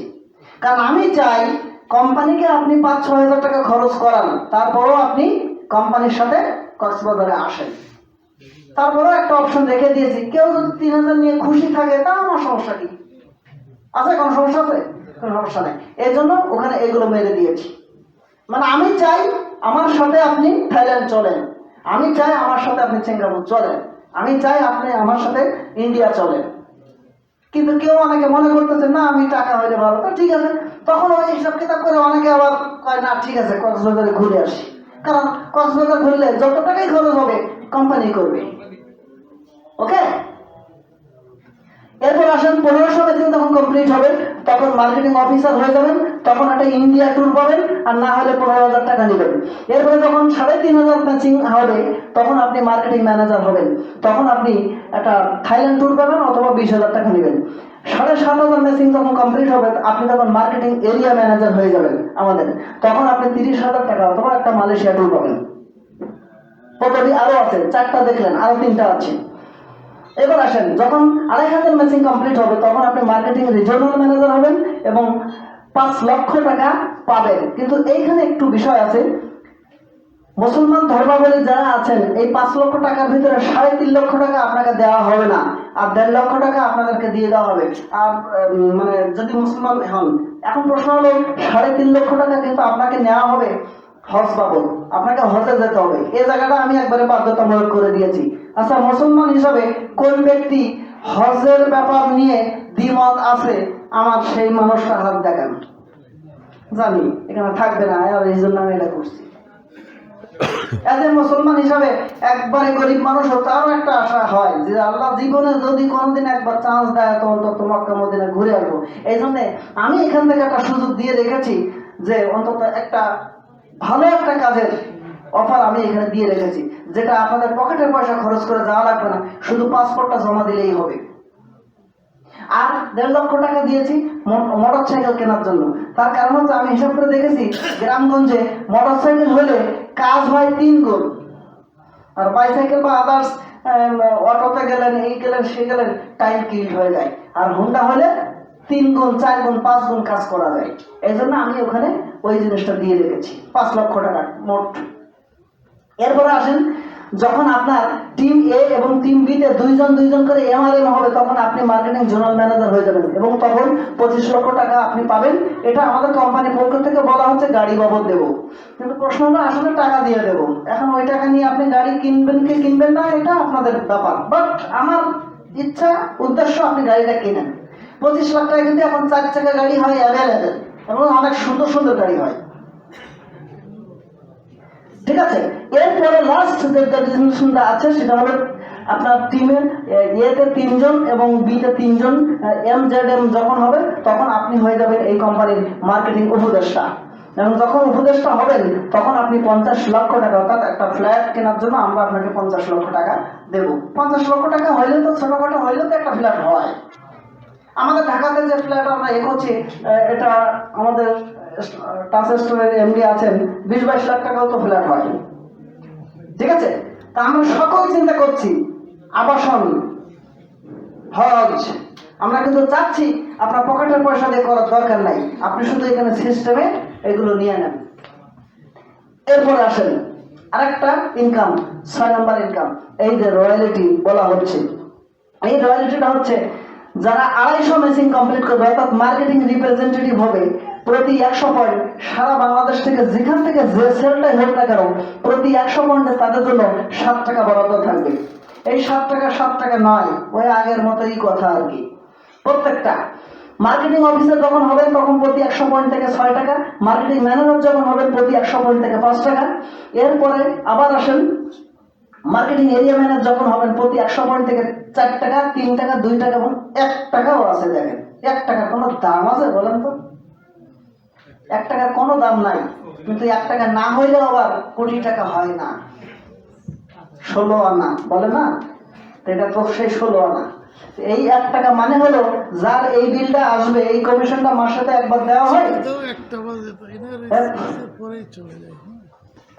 কারণ আমি চাই কোম্পানিকে আপনি 5-6 হাজার টাকা খরচ করান, তারপরও আপনি কোম্পানির সাথে কক্সবাজারে আসেন। তারপরেও একটা অপশন রেখে দিয়েছি, কেউ যদি 3000 নিয়ে খুশি থাকে তা আমার সমস্যা কি আছে? কোনো সমস্যা আছে? কোনো সমস্যা নেই। এই জন্য ওখানে এগুলো মেরে দিয়েছি। মানে আমি চাই আমার সাথে আপনি থাইল্যান্ড চলেন, আমি চাই আমার সাথে আপনি সিঙ্গাপুর চলেন, আমি চাই আপনি আমার সাথে ইন্ডিয়া চলেন। কিন্তু কেউ অনেকে মনে করতেছে না আমি টাকা হইলে ভালো, তো ঠিক আছে, তখন ওই হিসাব কিতাব করে অনেকে আবার কয় না ঠিক আছে কক্সবাজারে ঘুরে আসি। কারণ কক্সবাজার ঘুরলে যত টাকাই খরচ হবে কোম্পানি করবে। ওকে, এরপর আসেন 1500 মেশিন যখন কমপ্লিট হবে তখন মার্কেটিং অফিসার হয়ে যাবেন। তখন একটা ইন্ডিয়া ট্যুর পাবেন, আর না হলে 15,000 টাকা নেবেন। এরপরে যখন 3,500 ম্যাচিং হবে তখন আপনি মার্কেটিং ম্যানেজার হবেন, তখন আপনি একটা থাইল্যান্ড ট্যুর পাবেন অথবা 20,000 টাকা নেবেন। 7,500 ম্যাচিং যখন কমপ্লিট হবে আপনি তখন মার্কেটিং এরিয়া ম্যানেজার হয়ে যাবেন আমাদের, তখন আপনি 30,000 টাকা অথবা একটা মালয়েশিয়া ট্যুর পাবেন। পদ্ধতি আরো আছে, 4টা দেখলেন, আরো 3টা আছে। এবার আসেন, যখন 2,500 ম্যাচিং কমপ্লিট হবে তখন আপনি মার্কেটিং রিজিওনাল ম্যানেজার হবেন এবং 5 লক্ষ টাকা পাবেন। কিন্তু এইখানে একটু বিষয় আছে, মুসলমান ধর্মাবলী যারা আছেন এই 5 লক্ষ টাকার ভিতরে 3.5 লক্ষ টাকা আপনাকে দেওয়া হবে না, আর 1.5 লক্ষ টাকা আপনাদেরকে দিয়ে দেওয়া হবে। আর মানে যদি মুসলমান হন, এখন প্রশ্ন হলো 3.5 লক্ষ টাকা কিন্তু আপনাকে নেওয়া হবে হজ বাবদ, আপনাকে হজে যেতে হবে। এই জায়গাটা আমি একবারে বাধ্যতামূলক করে দিয়েছি। আচ্ছা, মুসলমান হিসাবে কোন ব্যক্তি হজের ব্যাপার নিয়ে দ্বিমত আছে আমার সেই মানুষটা হাত দেখান। জানি এখানে থাকবে না, আর এই জন্য আমি এটা করছি। এজ এ মুসলমান হিসাবে একবারে গরিব মানুষ, তারও একটা আশা হয় যে আল্লাহ জীবনে যদি কোনোদিন একবার চান্স দেয় তো অন্তত মক্কা মদিনা ঘুরে আসবো। এই জন্য আমি এখান থেকে একটা সুযোগ দিয়ে রেখেছি যে অন্তত একটা ভালো একটা কাজের অফার আমি এখানে দিয়ে রেখেছি, যেটা আপনাদের পকেটের পয়সা খরচ করে যাওয়া লাগবে না, শুধু পাসপোর্টটা জমা দিলেই হবে। আর 1.5 লক্ষ টাকা দিয়েছি মোটর সাইকেল কেনার জন্য। তার কারণ হচ্ছে আমি হিসাব করে দেখেছি গ্রামগঞ্জে মোটর সাইকেল হলে কাজ হয় 3 গুণ, আর বাইসাইকেল বা আদার্স অটোতে গেলেন, এই গেলেন সে গেলেন, টাইম কিল হয়ে যায়। আর হোন্ডা হলে 3 গুণ 4 গুণ 5 গুণ কাজ করা যায়। এই জন্য আমি ওখানে ওই জিনিসটা দিয়ে রেখেছি 5 লক্ষ টাকা মোট। এরপরে আসেন, যখন আপনার টিম এ এবং টিম বি তে 2 জন করে এমআরএম হবে তখন আপনি মার্কেটিং জোনাল ম্যানেজার হয়ে যাবেন এবং তখন 25 লক্ষ টাকা আপনি পাবেন। এটা আমাদের কোম্পানির পক্ষ থেকে বলা হচ্ছে গাড়ি বাবদ দেবো, কিন্তু প্রশ্ন হলো আসলে টাকা দিয়ে দেবো। এখন ওই টাকা নিয়ে আপনি গাড়ি কিনবেন কি কিনবেন না এটা আপনাদের ব্যাপার, বাট আমার ইচ্ছা উদ্দেশ্য আপনি গাড়িটা কিনেন। 25 লাখ টাকা কিন্তু এখন 4 চাকা গাড়ি হয় অ্যাভেলেবেল এবং অনেক সুন্দর সুন্দর গাড়ি হয়, ঠিক আছে। এরপরে লাস্ট যে ডেজিগনেশনটা আছে সেটা হলো আপনার টিমের এতে 3 জন এবং বিতে 3 জন MZM যখন হবে তখন আপনি হয়ে যাবেন এই কোম্পানির মার্কেটিং উপদেষ্টা। এবং যখন উপদেষ্টা হবেন তখন আপনি 50 লক্ষ টাকা, অর্থাৎ একটা ফ্ল্যাট কেনার জন্য আমরা আপনাকে 50 লক্ষ টাকা দেব। 50 লক্ষ টাকা হইলে তো ছোটখাটো হইলেও তো একটা ফ্ল্যাট হয়। আমাদের ঢাকাতে যে ফ্ল্যাট আমরা করছি এটা আমাদের টাচ স্টোরের এমডি আছেন, 20-22 লাখ টাকাও তো ফ্ল্যাট হয়, ঠিক আছে। তা আমরা সকল চিন্তা করছি আবাসন, হজ, আমরা কিন্তু চাচ্ছি আপনার পকেটের পয়সা দিয়ে করার দরকার নাই, আপনি শুধু এখানে সিস্টেমে এগুলো নিয়ে নেন। এরপরে আসেন আরেকটা ইনকাম, 6 নম্বর ইনকাম, এই যে রয়্যালিটি বলা হচ্ছে। এই রয়্যালিটিটা হচ্ছে যারা 250 ম্যাচিং কমপ্লিট করবে অর্থাৎ মার্কেটিং রিপ্রেজেন্টেটিভ হবে, প্রতি 100 পয়েন্ট সারা বাংলাদেশ থেকে যেখান থেকে যে সেলটাই হোক না কেন প্রতি 100 পয়েন্টে তাদের জন্য 7 টাকা বরাদ্দ থাকবে। এই 7 টাকা নয়, ওই আগের মতোই কথা আর কি। প্রত্যেকটা মার্কেটিং অফিসার যখন হবেন তখন প্রতি 100 পয়েন্ট থেকে 6 টাকা, মার্কেটিং ম্যানেজার যখন হবেন প্রতি 100 পয়েন্ট থেকে 5 টাকা। এরপরে আবার আসেন মার্কেটিং এরিয়া ম্যানেজার যখন হবেন প্রতি 100 পয়েন্ট থেকে 4 টাকা, 3 টাকা, 2 টাকা এবং 1 টাকাও আছে। দেখেন 1 টাকার কোনো দাম আছে বলেন তো? 1 টাকার কোনো দাম নাই, কিন্তু 1 টাকা না হইলেও আবার কোটি টাকা হয় না। 16 আনা বলে না, এটা তো সেই 16 আনা। এই 1 টাকা মানে হলো যার এই বিলটা আসবে, এই কমিশনটা মাসেতে একবার দেওয়া হয়।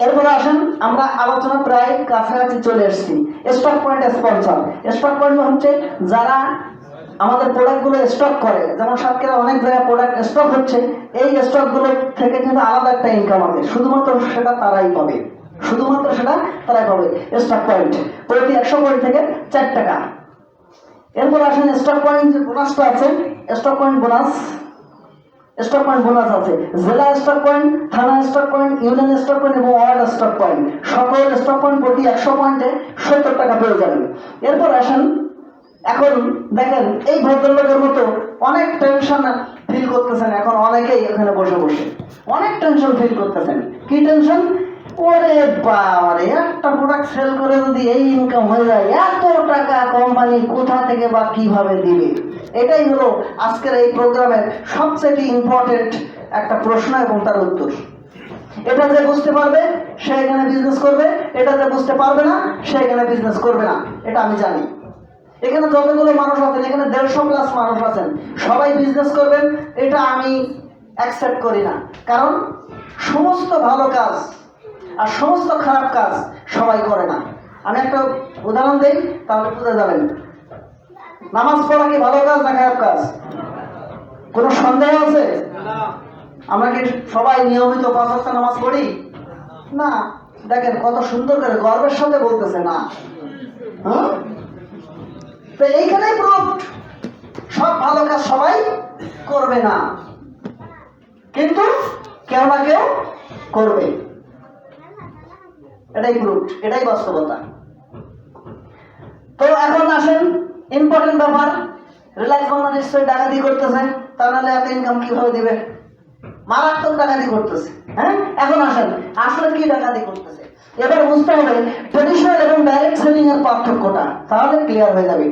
এরপরে আসেন আমরা আলোচনা প্রায় কাছাকাছি চলে এসেছি। Stock point sponsor, stock point হচ্ছে যারা আমাদের প্রোডাক্টগুলো স্টক করে, যেমন সাতক্ষীরা অনেক জায়গায় প্রোডাক্ট স্টক হচ্ছে, এই স্টকগুলো থেকে কিন্তু আলাদা একটা ইনকাম আছে, শুধুমাত্র সেটা তারাই পাবে, শুধুমাত্র সেটা তারাই পাবে। স্টক পয়েন্ট প্রতি 100 পয়েন্ট থেকে 4 টাকা। এরপর আসেন স্টক পয়েন্ট যে বোনাসটা আছে, stock point bonus, stock point bonus আছে জেলা স্টক পয়েন্ট, থানা stock point, union stock point এবং ওয়ার্ড স্টক পয়েন্ট। সকল স্টক পয়েন্ট প্রতি 100 পয়েন্টে 70 টাকা পেয়ে যাবেন। এরপর আসেন, এখন দেখেন এই ভদ্রলোকের মতো অনেক টেনশন ফিল করতেছেন, এখন অনেকেই এখানে বসে বসে অনেক টেনশন ফিল করতেছেন। কি টেনশন? ওরে বাবারে, একটা প্রোডাক্ট সেল করে যদি এই ইনকাম হয়ে যায়, এত টাকা কোম্পানি কোথা থেকে বা কিভাবে দিবে? এটাই হলো আজকের এই প্রোগ্রামের সবচেয়ে ইম্পর্টেন্ট একটা প্রশ্ন এবং তার উত্তর। এটা যে বুঝতে পারবে সে এখানে বিজনেস করবে, এটা যে বুঝতে পারবে না সে এখানে বিজনেস করবে না, এটা আমি জানি। এখানে যতগুলো মানুষ আছেন, এখানে 150+ মানুষ আছেন, সবাই বিজনেস করবেন এটা আমি অ্যাকসেপ্ট করি না। কারণ সমস্ত ভালো কাজ আর সমস্ত খারাপ কাজ সবাই করে না। আমি একটা উদাহরণ দিই, তাহলে বুঝে যাবেন। নামাজ পড়া কি ভালো কাজ না খারাপ কাজ? কোনো সন্দেহ আছে? আমরা কি সবাই নিয়মিত 5 ওয়াক্ত নামাজ পড়ি? না। দেখেন কত সুন্দর করে গর্বের সাথে বলতেছে না। হ্যাঁ, তো এইখানেই প্রুফ, সব ভালো কাজ সবাই করবে না, কিন্তু কেউ না কেউ করবে। এটাই প্রুফ, এটাই বাস্তবতা। তো এখন আসেন ইম্পর্টেন্ট ব্যাপার, রিলায়েন্স বাংলা নিশ্চয়ই ডাকাতি করতেছে, তা নাহলে এত ইনকাম কিভাবে দিবে? মারাত্মক ডাকাতি করতেছে। হ্যাঁ, এখন আসেন আসলে কি ডাকাতি করতেছে এবার বুঝতে হবে ট্রেডিশনাল এবং ডাইরেক্ট সেলিং এর পার্থক্যটা, তাহলে ক্লিয়ার হয়ে যাবে।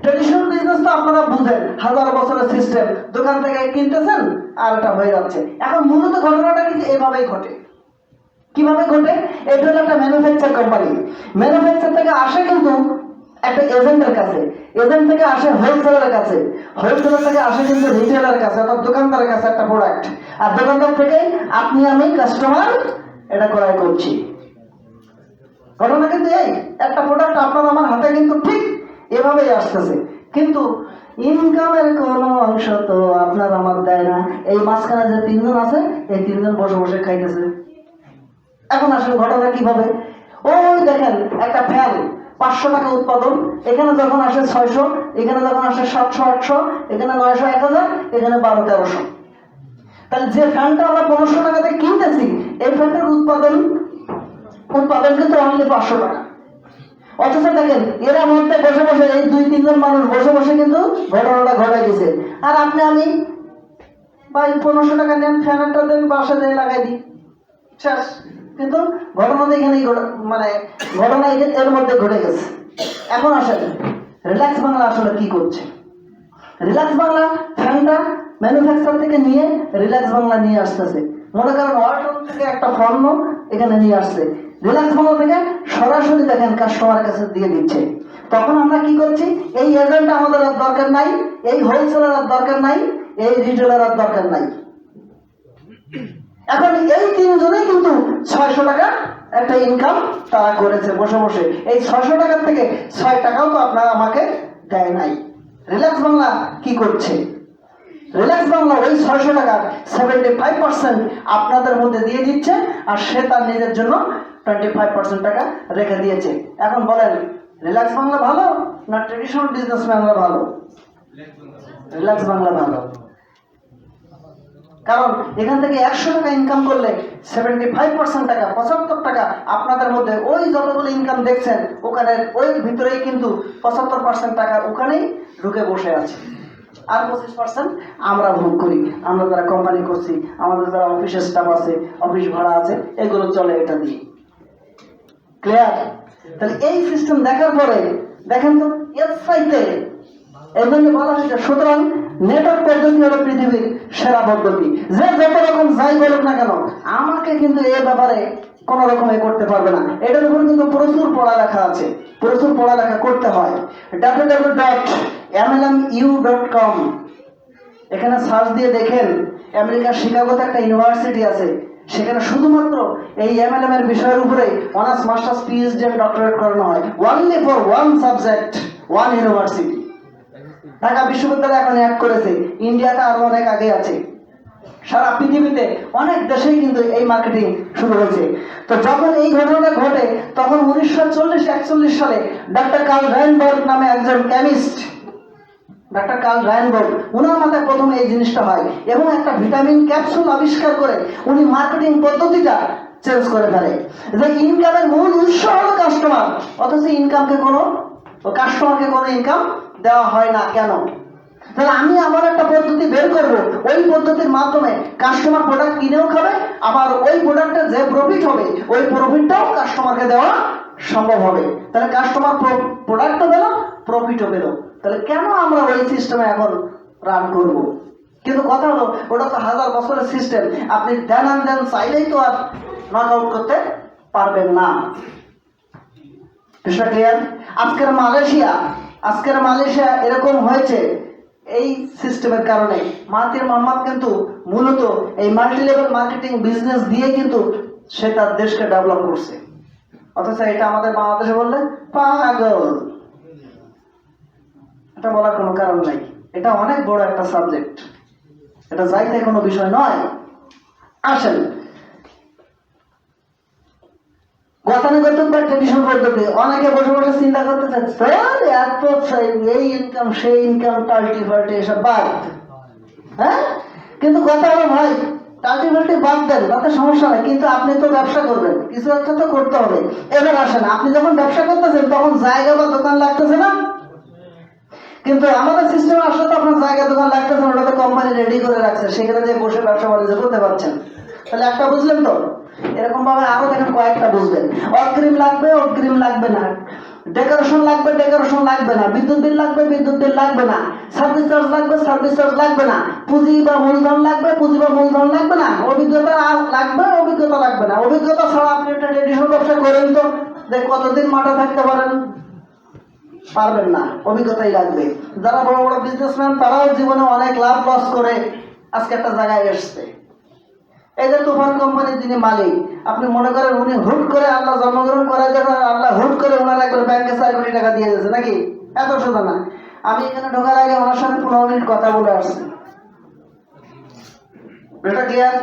ট্রেডিশনাল বিজনেস তো আপনারা বুঝেন, হাজার বছরের সিস্টেম, দোকান থেকে কিনতেছেন আর এটা হয়ে যাচ্ছে। এখন মূলত ঘটনাটা কিন্তু এভাবেই ঘটে। কিভাবে ঘটে? এটা হলো একটা ম্যানুফ্যাকচার কোম্পানি, ম্যানুফ্যাকচার থেকে আসে কিন্তু একটা এজেন্টের কাছে, এজেন্ট থেকে আসে হোলসেলারের কাছে, হোলসেলার থেকে আসে কিন্তু রিটেলারের কাছে, অর্থাৎ দোকানদারের কাছে একটা প্রোডাক্ট, আর দোকানদার থেকে আপনি আমি কাস্টমার এটা ক্রয় করছি। ঘটনা কিন্তু এই, একটা প্রোডাক্ট আপনার আমার হাতে কিন্তু ঠিক এভাবেই আসতেছে, কিন্তু ইনকামের কোন অংশ তো আপনার আমার দেয় না। এই মাঝখানে যে 3 জন আছে, এই 3 জন বসে বসে খাইতেছে। এখন আসলে ঘটনা কিভাবে? ওই দেখেন একটা ফ্যান 500 টাকা উৎপাদন, এখানে যখন আসে 600, এখানে যখন আসে 700 800, এখানে 900 1000, এখানে 12 1300। তাহলে যে ফ্যানটা আমরা 1500 টাকাতে কিনতেছি, এই ফ্যানটার উৎপাদন কিন্তু অনলি 500 টাকা। অথচ দেখেন এরা মধ্যে বসে বসে এই 2-3 জন মানুষ বসে বসে কিন্তু ঘটনাটা ঘটাই দিছে। আর আপনি আমি ভাই 1500 টাকা নেন, ফ্যানটা দেন, বাসা দিয়ে লাগাই দিই, শেষ। কিন্তু ঘটনা এখানেই মানে ঘটনা এর মধ্যে ঘটে গেছে। এখন আসেন রিল্যাক্স বাংলা আসলে কি করছে। রিল্যাক্স বাংলা ফ্যানটা ম্যানুফ্যাকচার থেকে নিয়ে রিল্যাক্স বাংলা নিয়ে আসতেছে। মনে করেন ওয়ালটন থেকে একটা পণ্য এখানে নিয়ে আসছে, রিল্যাক্স বাংলা থেকে সরাসরি দেখেন কাস্টমারের কাছে দিয়ে দিচ্ছে। তখন আমরা কি করছি? এই এজেন্ট আমাদের আর দরকার নাই, এই হোলসেলার আর দরকার নাই, এই রিটেলার আর দরকার নাই। এখন এই 3 জনেই কিন্তু 600 টাকা একটা ইনকাম তারা করেছে বসে বসে। এই 600 টাকার থেকে 6 টাকাও তো আপনারা আমাকে দেয় নাই। রিল্যাক্স বাংলা কি করছে? রিল্যাক্স বাংলা ওই 600 টাকার 75% আপনাদের মধ্যে দিয়ে দিচ্ছে, আর সে তার নিজের জন্য 25% টাকা রেখে দিয়েছে। এখন বলেন রিল্যাক্স বাংলা ভালো না ট্রেডিশনাল বিজনেস বাংলা ভালো? রিল্যাক্স বাংলা ভালো। কারণ এখান থেকে 100 টাকা ইনকাম করলে 75% টাকা 75 টাকা আপনাদের মধ্যে ওই যতগুলো ইনকাম দেখছেন ওখানে ওই ভিতরেই কিন্তু 75% টাকা ওখানেই ঢুকে বসে আছে, আর 25% আমরা ভোগ করি। আমরা যারা কোম্পানি করছি, আমাদের যারা অফিসের স্টাফ আছে, অফিস ভাড়া আছে, এগুলো চলে এটা দিয়ে। ক্লিয়ার? তাহলে এই সিস্টেম দেখার পরে দেখেন তো এর সাইতে এই জন্য বলা হয়েছে, সুতরাং নেটওয়ার্ক পদ্ধতি হলো পৃথিবীর সেরা পদ্ধতি। যে যত রকম যাই বলুক না কেন, আমাকে কিন্তু এ ব্যাপারে কোন রকম করতে পারবে না। এটার উপর কিন্তু প্রচুর পড়ালেখা আছে, প্রচুর পড়ালেখা করতে হয়। www.mlmu.com এখানে সার্চ দিয়ে দেখেন, আমেরিকার শিকাগোতে একটা ইউনিভার্সিটি আছে, সেখানে শুধুমাত্র এই MLM এর বিষয়ের উপরে অনার্স মাস্টার্স PhD এর ডক্টরেট করানো হয়, only for one subject, one university. Dhaka বিশ্ববিদ্যালয় এখন অ্যাড করেছে, ইন্ডিয়াতে আরো অনেক আগে আছে, সারা পৃথিবীতে অনেক দেশেই কিন্তু এই মার্কেটিং শুরু হয়েছে। তো যখন এই ঘটনাটা ঘটে তখন 1940-41 সালে ডক্টর কার্ল রাইনবার্গ নামে একজন কেমিস্ট, ডক্টর কার্ল রাইনবার্গ, উনার মাথায় প্রথমে এই জিনিসটা হয় এবং একটা ভিটামিন ক্যাপসুল আবিষ্কার করে উনি মার্কেটিং পদ্ধতিটা চেঞ্জ করে ফেলে। যে ইনকামের মূল উৎস হলো কাস্টমার, অথচ কাস্টমারকে কোনো ইনকাম দেওয়া হয় না। কেন? তাহলে আমি আমার একটা পদ্ধতি বের করব, ওই পদ্ধতির মাধ্যমে কাস্টমার প্রোডাক্ট কিনেও খাবে, আবার ওই প্রোডাক্টের যে প্রফিট হবে ওই প্রফিটটাও কাস্টমারকে দেওয়া সম্ভব হবে। তাহলে কাস্টমার প্রোডাক্টও পেল, প্রফিটও পেল। তাহলে কেন আমরা ওই সিস্টেমে এখন রান করব? কিন্তু কথা হলো ওটা তো 1000 বছরের সিস্টেম, আপনি দেন আন দেন চাইলেই তো আর নক আউট করতে পারবেন না। বিষয় ক্লিয়ার? আজকের মালয়েশিয়া এরকম হয়েছে এই সিস্টেমের কারণে। মাহাতির মোহাম্মদ কিন্তু মূলত এই মাল্টি লেভেল মার্কেটিং বিজনেস দিয়ে কিন্তু সে তার দেশকে ডেভেলপ করছে। অথচ এটা আমাদের বাংলাদেশে বললে পাগল, এটা বলার কোনো কারণ নাই। এটা অনেক বড় একটা সাবজেক্ট, এটা যাইতে কোনো বিষয় নয়। আসেন গতানুগতিক বা ট্রেডিশনাল পদ্ধতি, অনেকে বসে বসে চিন্তা করতে চাচ্ছে এত এই ইনকাম সেই ইনকাম টাল্টি ফাল্টি এসব বাদ। হ্যাঁ, কিন্তু কথা হলো ভাই টাল্টি ফাল্টি বাদ দেন, তাতে সমস্যা নাই, কিন্তু আপনি তো ব্যবসা করবেন, কিছু একটা তো করতে হবে। এবার আসেন, আপনি যখন ব্যবসা করতেছেন তখন জায়গা বা দোকান লাগতেছে না? কিন্তু আমাদের সিস্টেমে আসলে তো আপনার জায়গা দোকান লাগতেছে না, ওটা তো কোম্পানি রেডি করে রাখছে, সেখানে যে বসে ব্যবসা বাণিজ্য করতে পারছেন। তাহলে একটা বুঝলেন তো? এরকম ভাবে আরো দেখেন কয়েকটা বুঝবেন। অগ্রিম লাগবে, অগ্রিম লাগবে না, ডেকোরেশন লাগবে, ডেকোরেশন লাগবে না, বিদ্যুৎ বিল লাগবে, বিদ্যুৎ বিল লাগবে না, সার্ভিস চার্জ লাগবে, সার্ভিস চার্জ লাগবে না, পুঁজি বা মূলধন লাগবে, পুঁজি বা মূলধন লাগবে না, অভিজ্ঞতা লাগবে, অভিজ্ঞতা লাগবে না। অভিজ্ঞতা ছাড়া আপনি একটা ট্রেডিশনাল ব্যবসা করেন তো যে কতদিন মাঠে থাকতে পারেন? পারবেন না, অভিজ্ঞতাই লাগবে। যারা বড় বড় বিজনেসম্যান তারাও জীবনে অনেক লাভ লস করে আজকে একটা জায়গায় এসছে। এই যে তুফান কোম্পানির যিনি মালিক, আপনি মনে করেন উনি হুট করে আল্লাহ জন্মগ্রহণ করার জন্য আল্লাহ হুট করে ওনার একবার ব্যাংকে 4 কোটি টাকা দিয়ে দিয়েছে নাকি? এত সোজা না। আমি এখানে ঢোকার আগে ওনার সাথে 15 মিনিট কথা বলে আসছি। এটা ক্লিয়ার?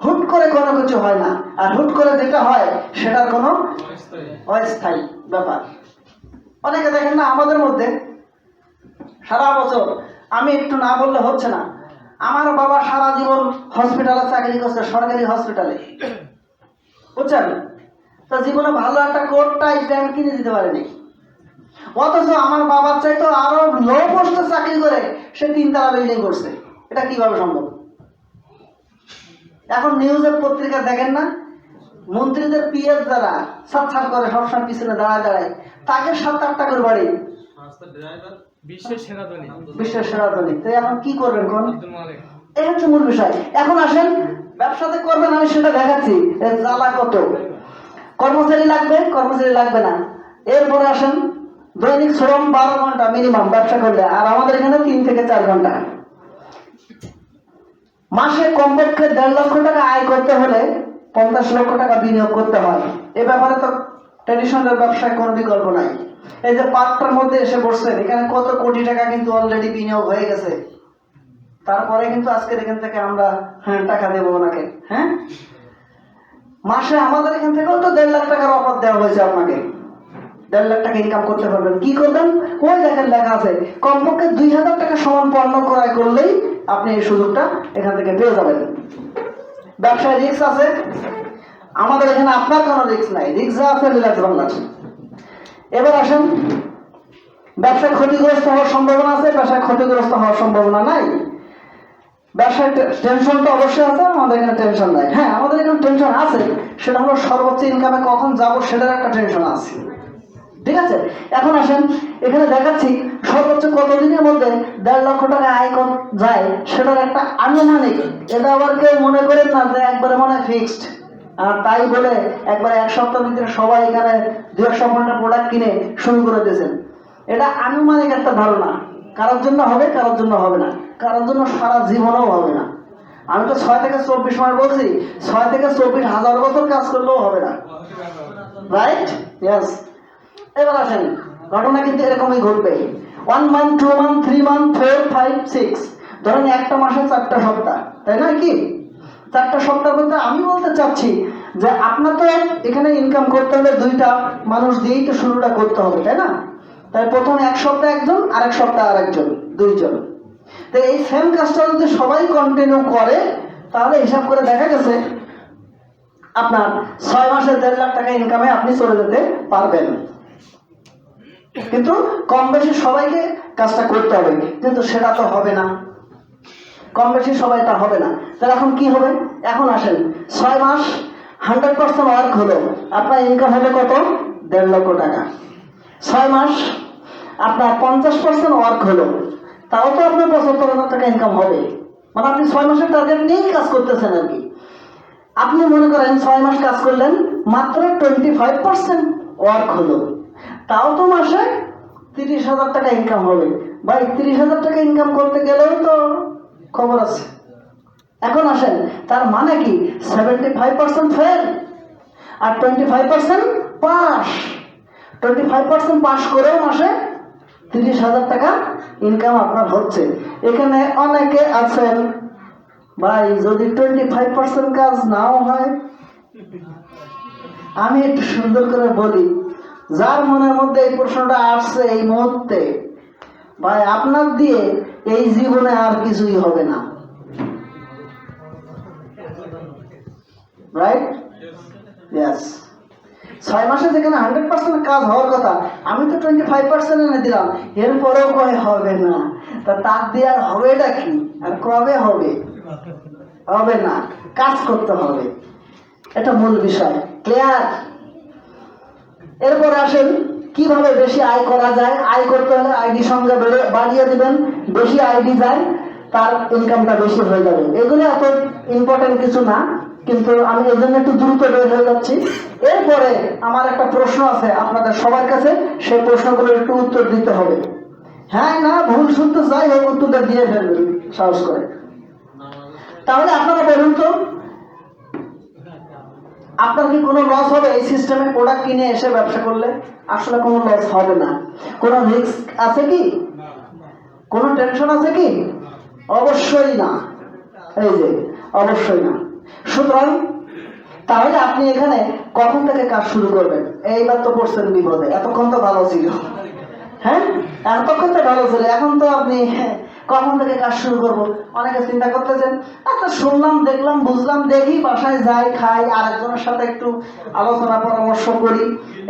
হুট করে কোনো কিছু হয় না, আর হুট করে যেটা হয় সেটার কোনো অস্থায়ী ব্যাপার। অনেকে দেখেন না আমাদের মধ্যে সারা বছর, আমি একটু না বললে হচ্ছে না, আমার বাবা সারা জীবন হসপিটালে চাকরি করছে, সরকারি হসপিটালে, বুঝছেন? তো জীবনে ভালো একটা কোট টাই প্যান্ট কিনে দিতে পারেনি, অথচ আমার বাবার চাইতো আরো লো পোস্টে চাকরি করে সে 3 তলা বিল্ডিং করছে। এটা কিভাবে সম্ভব? এখন নিউজের পত্রিকা দেখেন না, মন্ত্রীদের পিএস যারা ছাড় করে সবসময় পিছনে দাঁড়ায়, তাকে 7-8টা করে বাড়ি, বিশ্বের সেরা ধনী। তো এখন কি করবেন কোন? এই হচ্ছে মূল বিষয়। এখন আসেন ব্যবসাতে করবেন, আমি সেটা দেখাচ্ছি জ্বালা কত। কর্মচারী লাগবে, কর্মচারী লাগবে না। এরপরে আসেন দৈনিক শ্রম 12 ঘন্টা মিনিমাম ব্যবসা করলে, আর আমাদের এখানে 3 থেকে 4 ঘন্টা। মাসে কমপক্ষে 1.5 লক্ষ টাকা আয় করতে হলে 50 লক্ষ টাকা বিনিয়োগ করতে হয়। এ ব্যাপারে তো ট্রেডিশনাল ব্যবসায় কোনো বিকল্প নাই। এই যে পার্কটার মধ্যে এসে বসছেন, এখানে কত কোটি টাকা কিন্তু অলরেডি বিনিয়োগ হয়ে গেছে। তারপরে কিন্তু আজকের এখান থেকে আমরা টাকা দেবো ওনাকে। হ্যাঁ, মাসে আমাদের এখান থেকেও তো 1.5 লাখ টাকার অফার দেওয়া হয়েছে আপনাকে। 1.5 লাখ টাকা ইনকাম করতে পারবেন। কি করবেন? ওই দেখেন লেখা আছে কমপক্ষে 2000 টাকা সমান পণ্য ক্রয় করলেই আপনি এই সুযোগটা এখান থেকে পেয়ে যাবেন। ব্যবসায় রিস্ক আছে, আমাদের এখানে আপনার কোনো রিস্ক নাই, রিস্ক যা আছে রিল্যাক্স বাংলাদেশ। এবার আসেন, ব্যবসায় ক্ষতিগ্রস্ত হওয়ার সম্ভাবনা আছে, ব্যবসায় ক্ষতিগ্রস্ত হওয়ার সম্ভাবনা নাই। ব্যবসায় টেনশন তো অবশ্যই আছে, আমাদের এখানে টেনশন নাই। হ্যাঁ, আমাদের এখানে টেনশন আছে, সেটা হলো সর্বোচ্চ ইনকামে কখন যাবো সেটার একটা টেনশন আছে। ঠিক আছে, এখন আসেন এখানে দেখাচ্ছি সর্বোচ্চ কতদিনের মধ্যে 1.5 লক্ষ টাকা আয় যায় সেটার একটা আনুমানিক। এটা আবার কেউ মনে করেন না যে একবারে মনে ফিক্সড, আর তাই বলে একবারে 1 সপ্তাহের ভিতরে সবাই এখানে 250টা প্রোডাক্ট কিনে শুরু করে দিয়েছেন। এটা আনুমানিক একটা ধারণা, কারোর জন্য হবে, কারোর জন্য হবে না, কারোর জন্য সারা জীবনেও হবে না। আমি তো 6 থেকে 24 মাস বলছি, 6 থেকে 24,000 বছর কাজ করলেও হবে না, রাইট? ইয়েস। এবার আসেন, ঘটনা কিন্তু এরকমই ঘটবে। 1 মান্থ, 2 মান্থ, 3 মান্থ, 4, 5, 6, ধরেন একটা মাসে 4টা সপ্তাহ, তাই না? কি 4টা সপ্তাহ বলতে আমি বলতে চাচ্ছি যে আপনার তো এখানে ইনকাম করতে হলে 2টা মানুষ দিয়েই তো শুরুটা করতে হবে, তাই না? তাই প্রথম 1 সপ্তাহ একজন, আরেক সপ্তাহ আরেকজন, 2 জন। তো এই সেম কাজটা যদি সবাই কন্টিনিউ করে তাহলে হিসাব করে দেখা গেছে আপনার 6 মাসে 1.5 লাখ টাকা ইনকামে আপনি চলে যেতে পারবেন। কিন্তু কম বেশি সবাইকে কাজটা করতে হবে, কিন্তু সেটা তো হবে না, কম বেশি সবাইটা হবে না। তাহলে এখন কি হবে? এখন আসেন 6 মাস 100% ওয়ার্ক হলো, আপনার ইনকাম হবে কত? 1.5 লক্ষ টাকা। 6 মাস আপনার 50% ওয়ার্ক হলো, তাও তো আপনার 75,000 টাকা ইনকাম হবে। মানে আপনি 6 মাসের টার্গেট নিয়েই কাজ করতেছেন আর কি। আপনি মনে করেন 6 মাস কাজ করলেন, মাত্র 25% ওয়ার্ক হলো, তাও তো মাসে 30,000 টাকা ইনকাম হবে। ভাই 30,000 টাকা ইনকাম করতে গেলেও তো খবর আছে। এখন আসেন, তার মানে কি 75% ফেল আর 25% পাস। 25% পাস করেও মাসে 30,000 টাকা ইনকাম আপনার হচ্ছে। এখানে অনেকে আছেন ভাই যদি 25% কাজ নাও হয়, আমি একটু সুন্দর করে বলি, যার মনের মধ্যে এই প্রশ্নটা আসছে এই মুহূর্তে, ভাই আপনার দিয়ে এই জীবনে আর কিছুই হবে না, রাইট? ইয়েস। 6 মাসে যেখানে 100% কাজ হওয়ার কথা, আমি তো 25% এনে দিলাম, এরপরেও কয় হবে না। তা তার দিয়ে আর হবেটা কি? আর কবে হবে? হবে না, কাজ করতে হবে, এটা মূল বিষয়। ক্লিয়ার? এরপরে আসেন কিভাবে বেশি আয় করা যায়। আয় করতে হলে আইডি সংখ্যা বাড়িয়ে দিবেন, বেশি আইডি যায় তার ইনকামটা বেশি হয়ে যাবে। এগুলো এত ইম্পর্টেন্ট কিছু না, কিন্তু আমি এই জন্য একটু দ্রুত বের হয়ে যাচ্ছি। এরপরে আমার একটা প্রশ্ন আছে আপনাদের সবার কাছে, সেই প্রশ্নগুলোর একটু উত্তর দিতে হবে। হ্যাঁ না ভুল শুনতে যাই হোক উত্তরটা দিয়ে ফেলবেন সাহস করে। তাহলে আপনারা বলুন তো, আপনার কি কোনো লস হবে এই সিস্টেমে প্রোডাক্ট কিনে এসে ব্যবসা করলে? আসলে কোনো লস হবে না। কোনো রিস্ক আছে কি? কোনো টেনশন আছে কি? অবশ্যই না। এই যে অবশ্যই না। সুতরাং তাহলে আপনি এখানে কখন থেকে কাজ শুরু করবেন? এইবার তো পড়ছেন বিপদে, এতক্ষণ তো ভালো ছিল, হ্যাঁ এতক্ষণ তো ভালো ছিল, এখন তো আপনি কখন থেকে কাজ শুরু করব অনেকে চিন্তা করতেছেন। আচ্ছা শুনলাম, দেখলাম, বুঝলাম, দেখি, বাসায় যাই, খাই, আরেকজনের সাথে একটু আলোচনা পরামর্শ করি।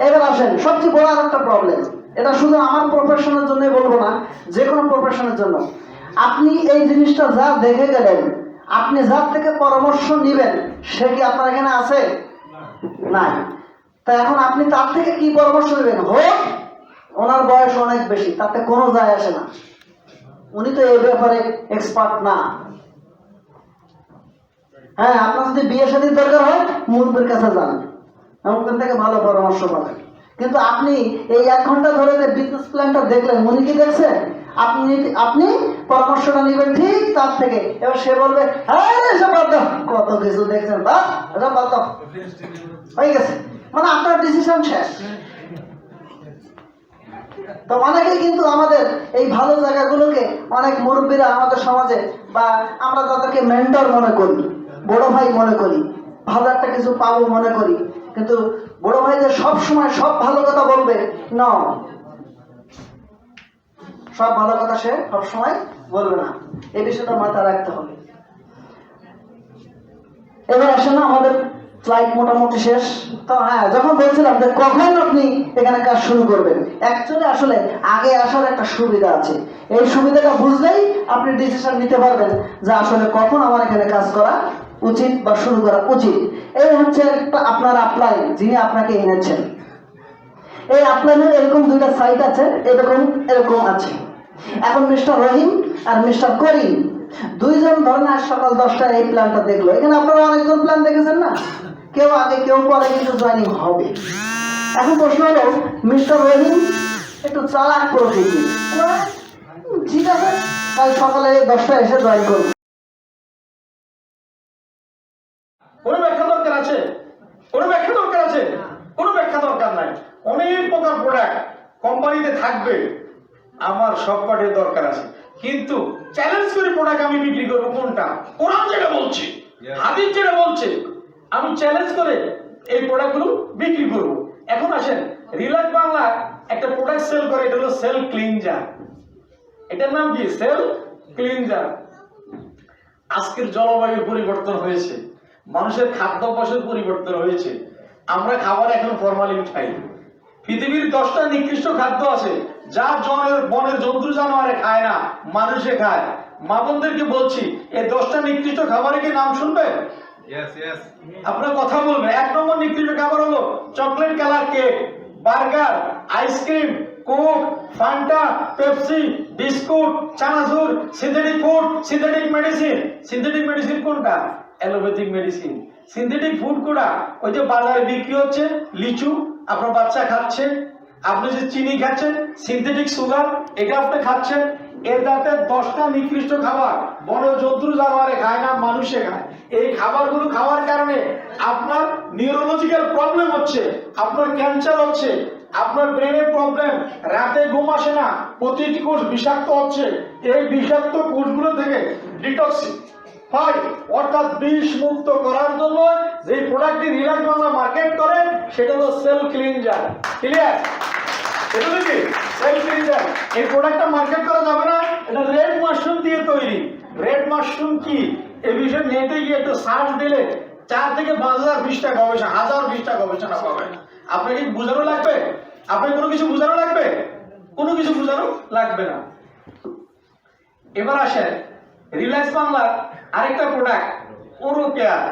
এবার আসেন সবচেয়ে বড় আর একটা প্রবলেম, এটা শুধু আমার প্রফেশনের জন্যই বলবো না, যে কোনো প্রফেশনের জন্য। আপনি এই জিনিসটা যা দেখে গেলেন, আপনি যার থেকে পরামর্শ নিবেন সে কি আপনার এখানে আছে? নাই। তা এখন আপনি তার থেকে কি পরামর্শ নেবেন? হোক ওনার বয়স অনেক বেশি, তাতে কোনো যায় আসে না, উনি তো এই ব্যাপারে এক্সপার্ট না। হ্যাঁ আপনার যদি বিয়ে শাদীর দরকার হয় মুরব্বির কাছে যান, ওখান থেকে ভালো পরামর্শ পাবেন। কিন্তু আপনি এই 1 ঘন্টা ধরে যে বিজনেস প্ল্যানটা দেখলেন, উনি কি দেখছে? আপনি পরামর্শটা নেবেন ঠিক তার থেকে। এবার সে বলবে হ্যাঁ এসব বাদ দাও, কত কিছু দেখছেন, বা এসব বাদ দাও, হয়ে গেছে, মানে আপনার ডিসিশন শেষ। তো অনেকেই কিন্তু আমাদের এই ভালো জায়গাগুলোকে, অনেক মুরব্বীরা আমাদের সমাজে, বা আমরা তাদেরকে মেন্টর মনে করি, বড় ভাই মনে করি, ভালো একটা কিছু পাবো মনে করি, কিন্তু বড় ভাই যে সব সময় সব ভালো কথা বলবে না, সব ভালো কথা সে সব সময় বলবে না, এই বিষয়টা মাথায় রাখতে হবে। এবার আসে না আমাদের ফ্লাইট মোটামুটি শেষ। তো হ্যাঁ, যখন বলছিলাম যে কখন আপনি এখানে কাজ শুরু করবেন, অ্যাকচুয়ালি আসলে আগে আসার একটা সুবিধা আছে। এই সুবিধাটা বুঝলেই আপনি ডিসিশন নিতে পারবেন যে আসলে কখন আমার এখানে কাজ করা উচিত বা শুরু করা উচিত। এই হচ্ছে একটা আপনার আপলাইন, যিনি আপনাকে এনেছেন। এই আপলাইনের এরকম 2টা সাইট আছে, এরকম আছে। এখন মিস্টার রহিম আর মিস্টার করিম দুইজন ধরেন আজ সকাল 10টায় এই প্ল্যানটা দেখলো। এখানে আপনারা অনেকজন প্ল্যান দেখেছেন না, কেউ আগে কেউ পরে কিন্তু জয়েনিং হবে। এখন প্রশ্ন হলো মিস্টার রহিম একটু চালাক প্রকৃতি, ঠিক আছে কাল সকালে 10টায় এসে জয়েন করবো। কোনো ব্যাখ্যা দরকার আছে? কোনো ব্যাখ্যা দরকার আছে? কোনো ব্যাখ্যা দরকার নাই। অনেক প্রকার প্রোডাক্ট কোম্পানিতে থাকবে, আমার সব কটাই দরকার আছে, কিন্তু চ্যালেঞ্জ করে প্রোডাক্ট আমি বিক্রি করবো কোনটা? কোরআন যেটা বলছে, হাদিস যেটা বলছে, আমি চ্যালেঞ্জ করে এই প্রোডাক্টগুলো বিক্রি করব। এখন আসেন, রিলাক্স বাংলা একটা প্রোডাক্ট সেল করে, এটা হলো সেল ক্লিনজার। এটার নাম কি? সেল ক্লিনজার। আজকের জলবায়ুর পরিবর্তন হয়েছে, মানুষের খাদ্যাভ্যাসের পরিবর্তন হয়েছে, আমরা খাবার এখন ফরমালিন খাই। পৃথিবীর 10টা নিকৃষ্ট খাদ্য আছে যা বনের জন্তু জানোয়ারে খায় না, মানুষে খায়। মা বোনদেরকে বলছি, এই 10টা নিকৃষ্ট খাবারের কি নাম শুনবেন? আপনারা কথা বলবেন। 1 নম্বর নিকৃষ্ট খাবার হলো chocolate colour cake, burger, ice cream, Coke, Fanta, Pepsi, biscuit, chanachur, synthetic food, synthetic medicine. Synthetic medicine কোনটা? Allopathic medicine. সিনথেটিক ফুড কোনটা? ওই যে বাজারে বিক্রি হচ্ছে লিচু, আপনার বাচ্চা খাচ্ছে। আপনি যে চিনি খাচ্ছেন, সিনথেটিক সুগার, এটা আপনি খাচ্ছেন। এর যাতে 10টা নিকৃষ্ট খাবার বড় জন্তু জানোয়ারে খায় না, মানুষে খায়। এই খাবারগুলো খাওয়ার কারণে আপনার নিউরোলজিক্যাল প্রবলেম হচ্ছে, আপনার ক্যান্সার হচ্ছে, আপনার ব্রেনের প্রবলেম, রাতে ঘুম আসে না, প্রতিটি কোষ বিষাক্ত হচ্ছে। এই বিষাক্ত কোষগুলো থেকে ডিটক্সিফাই অর্থাৎ বিষ মুক্ত করার জন্য যে প্রোডাক্টটি রিল্যাক্স বাংলা মার্কেট করে সেটা হলো সেল ক্লিনজার। ক্লিয়ার? এটা কি সেল ক্লিনজার? এই প্রোডাক্টটা মার্কেট করা যাবে না। এটা রেড মাশরুম দিয়ে তৈরি। রেড মাশরুম কি এই বিষয়ে নেটে গিয়ে একটু সার্চ দিলে 4 থেকে 5,020টা গবেষণা, 1020টা গবেষণা পাবেন। আপনাকে কি বোঝানো লাগবে? আপনাকে কোনো কিছু বোঝানো লাগবে? কোনো কিছু বোঝানো লাগবে না। এবার আসেন রিল্যাক্স বাংলার আরেকটা প্রোডাক্ট ওরো কেয়ার।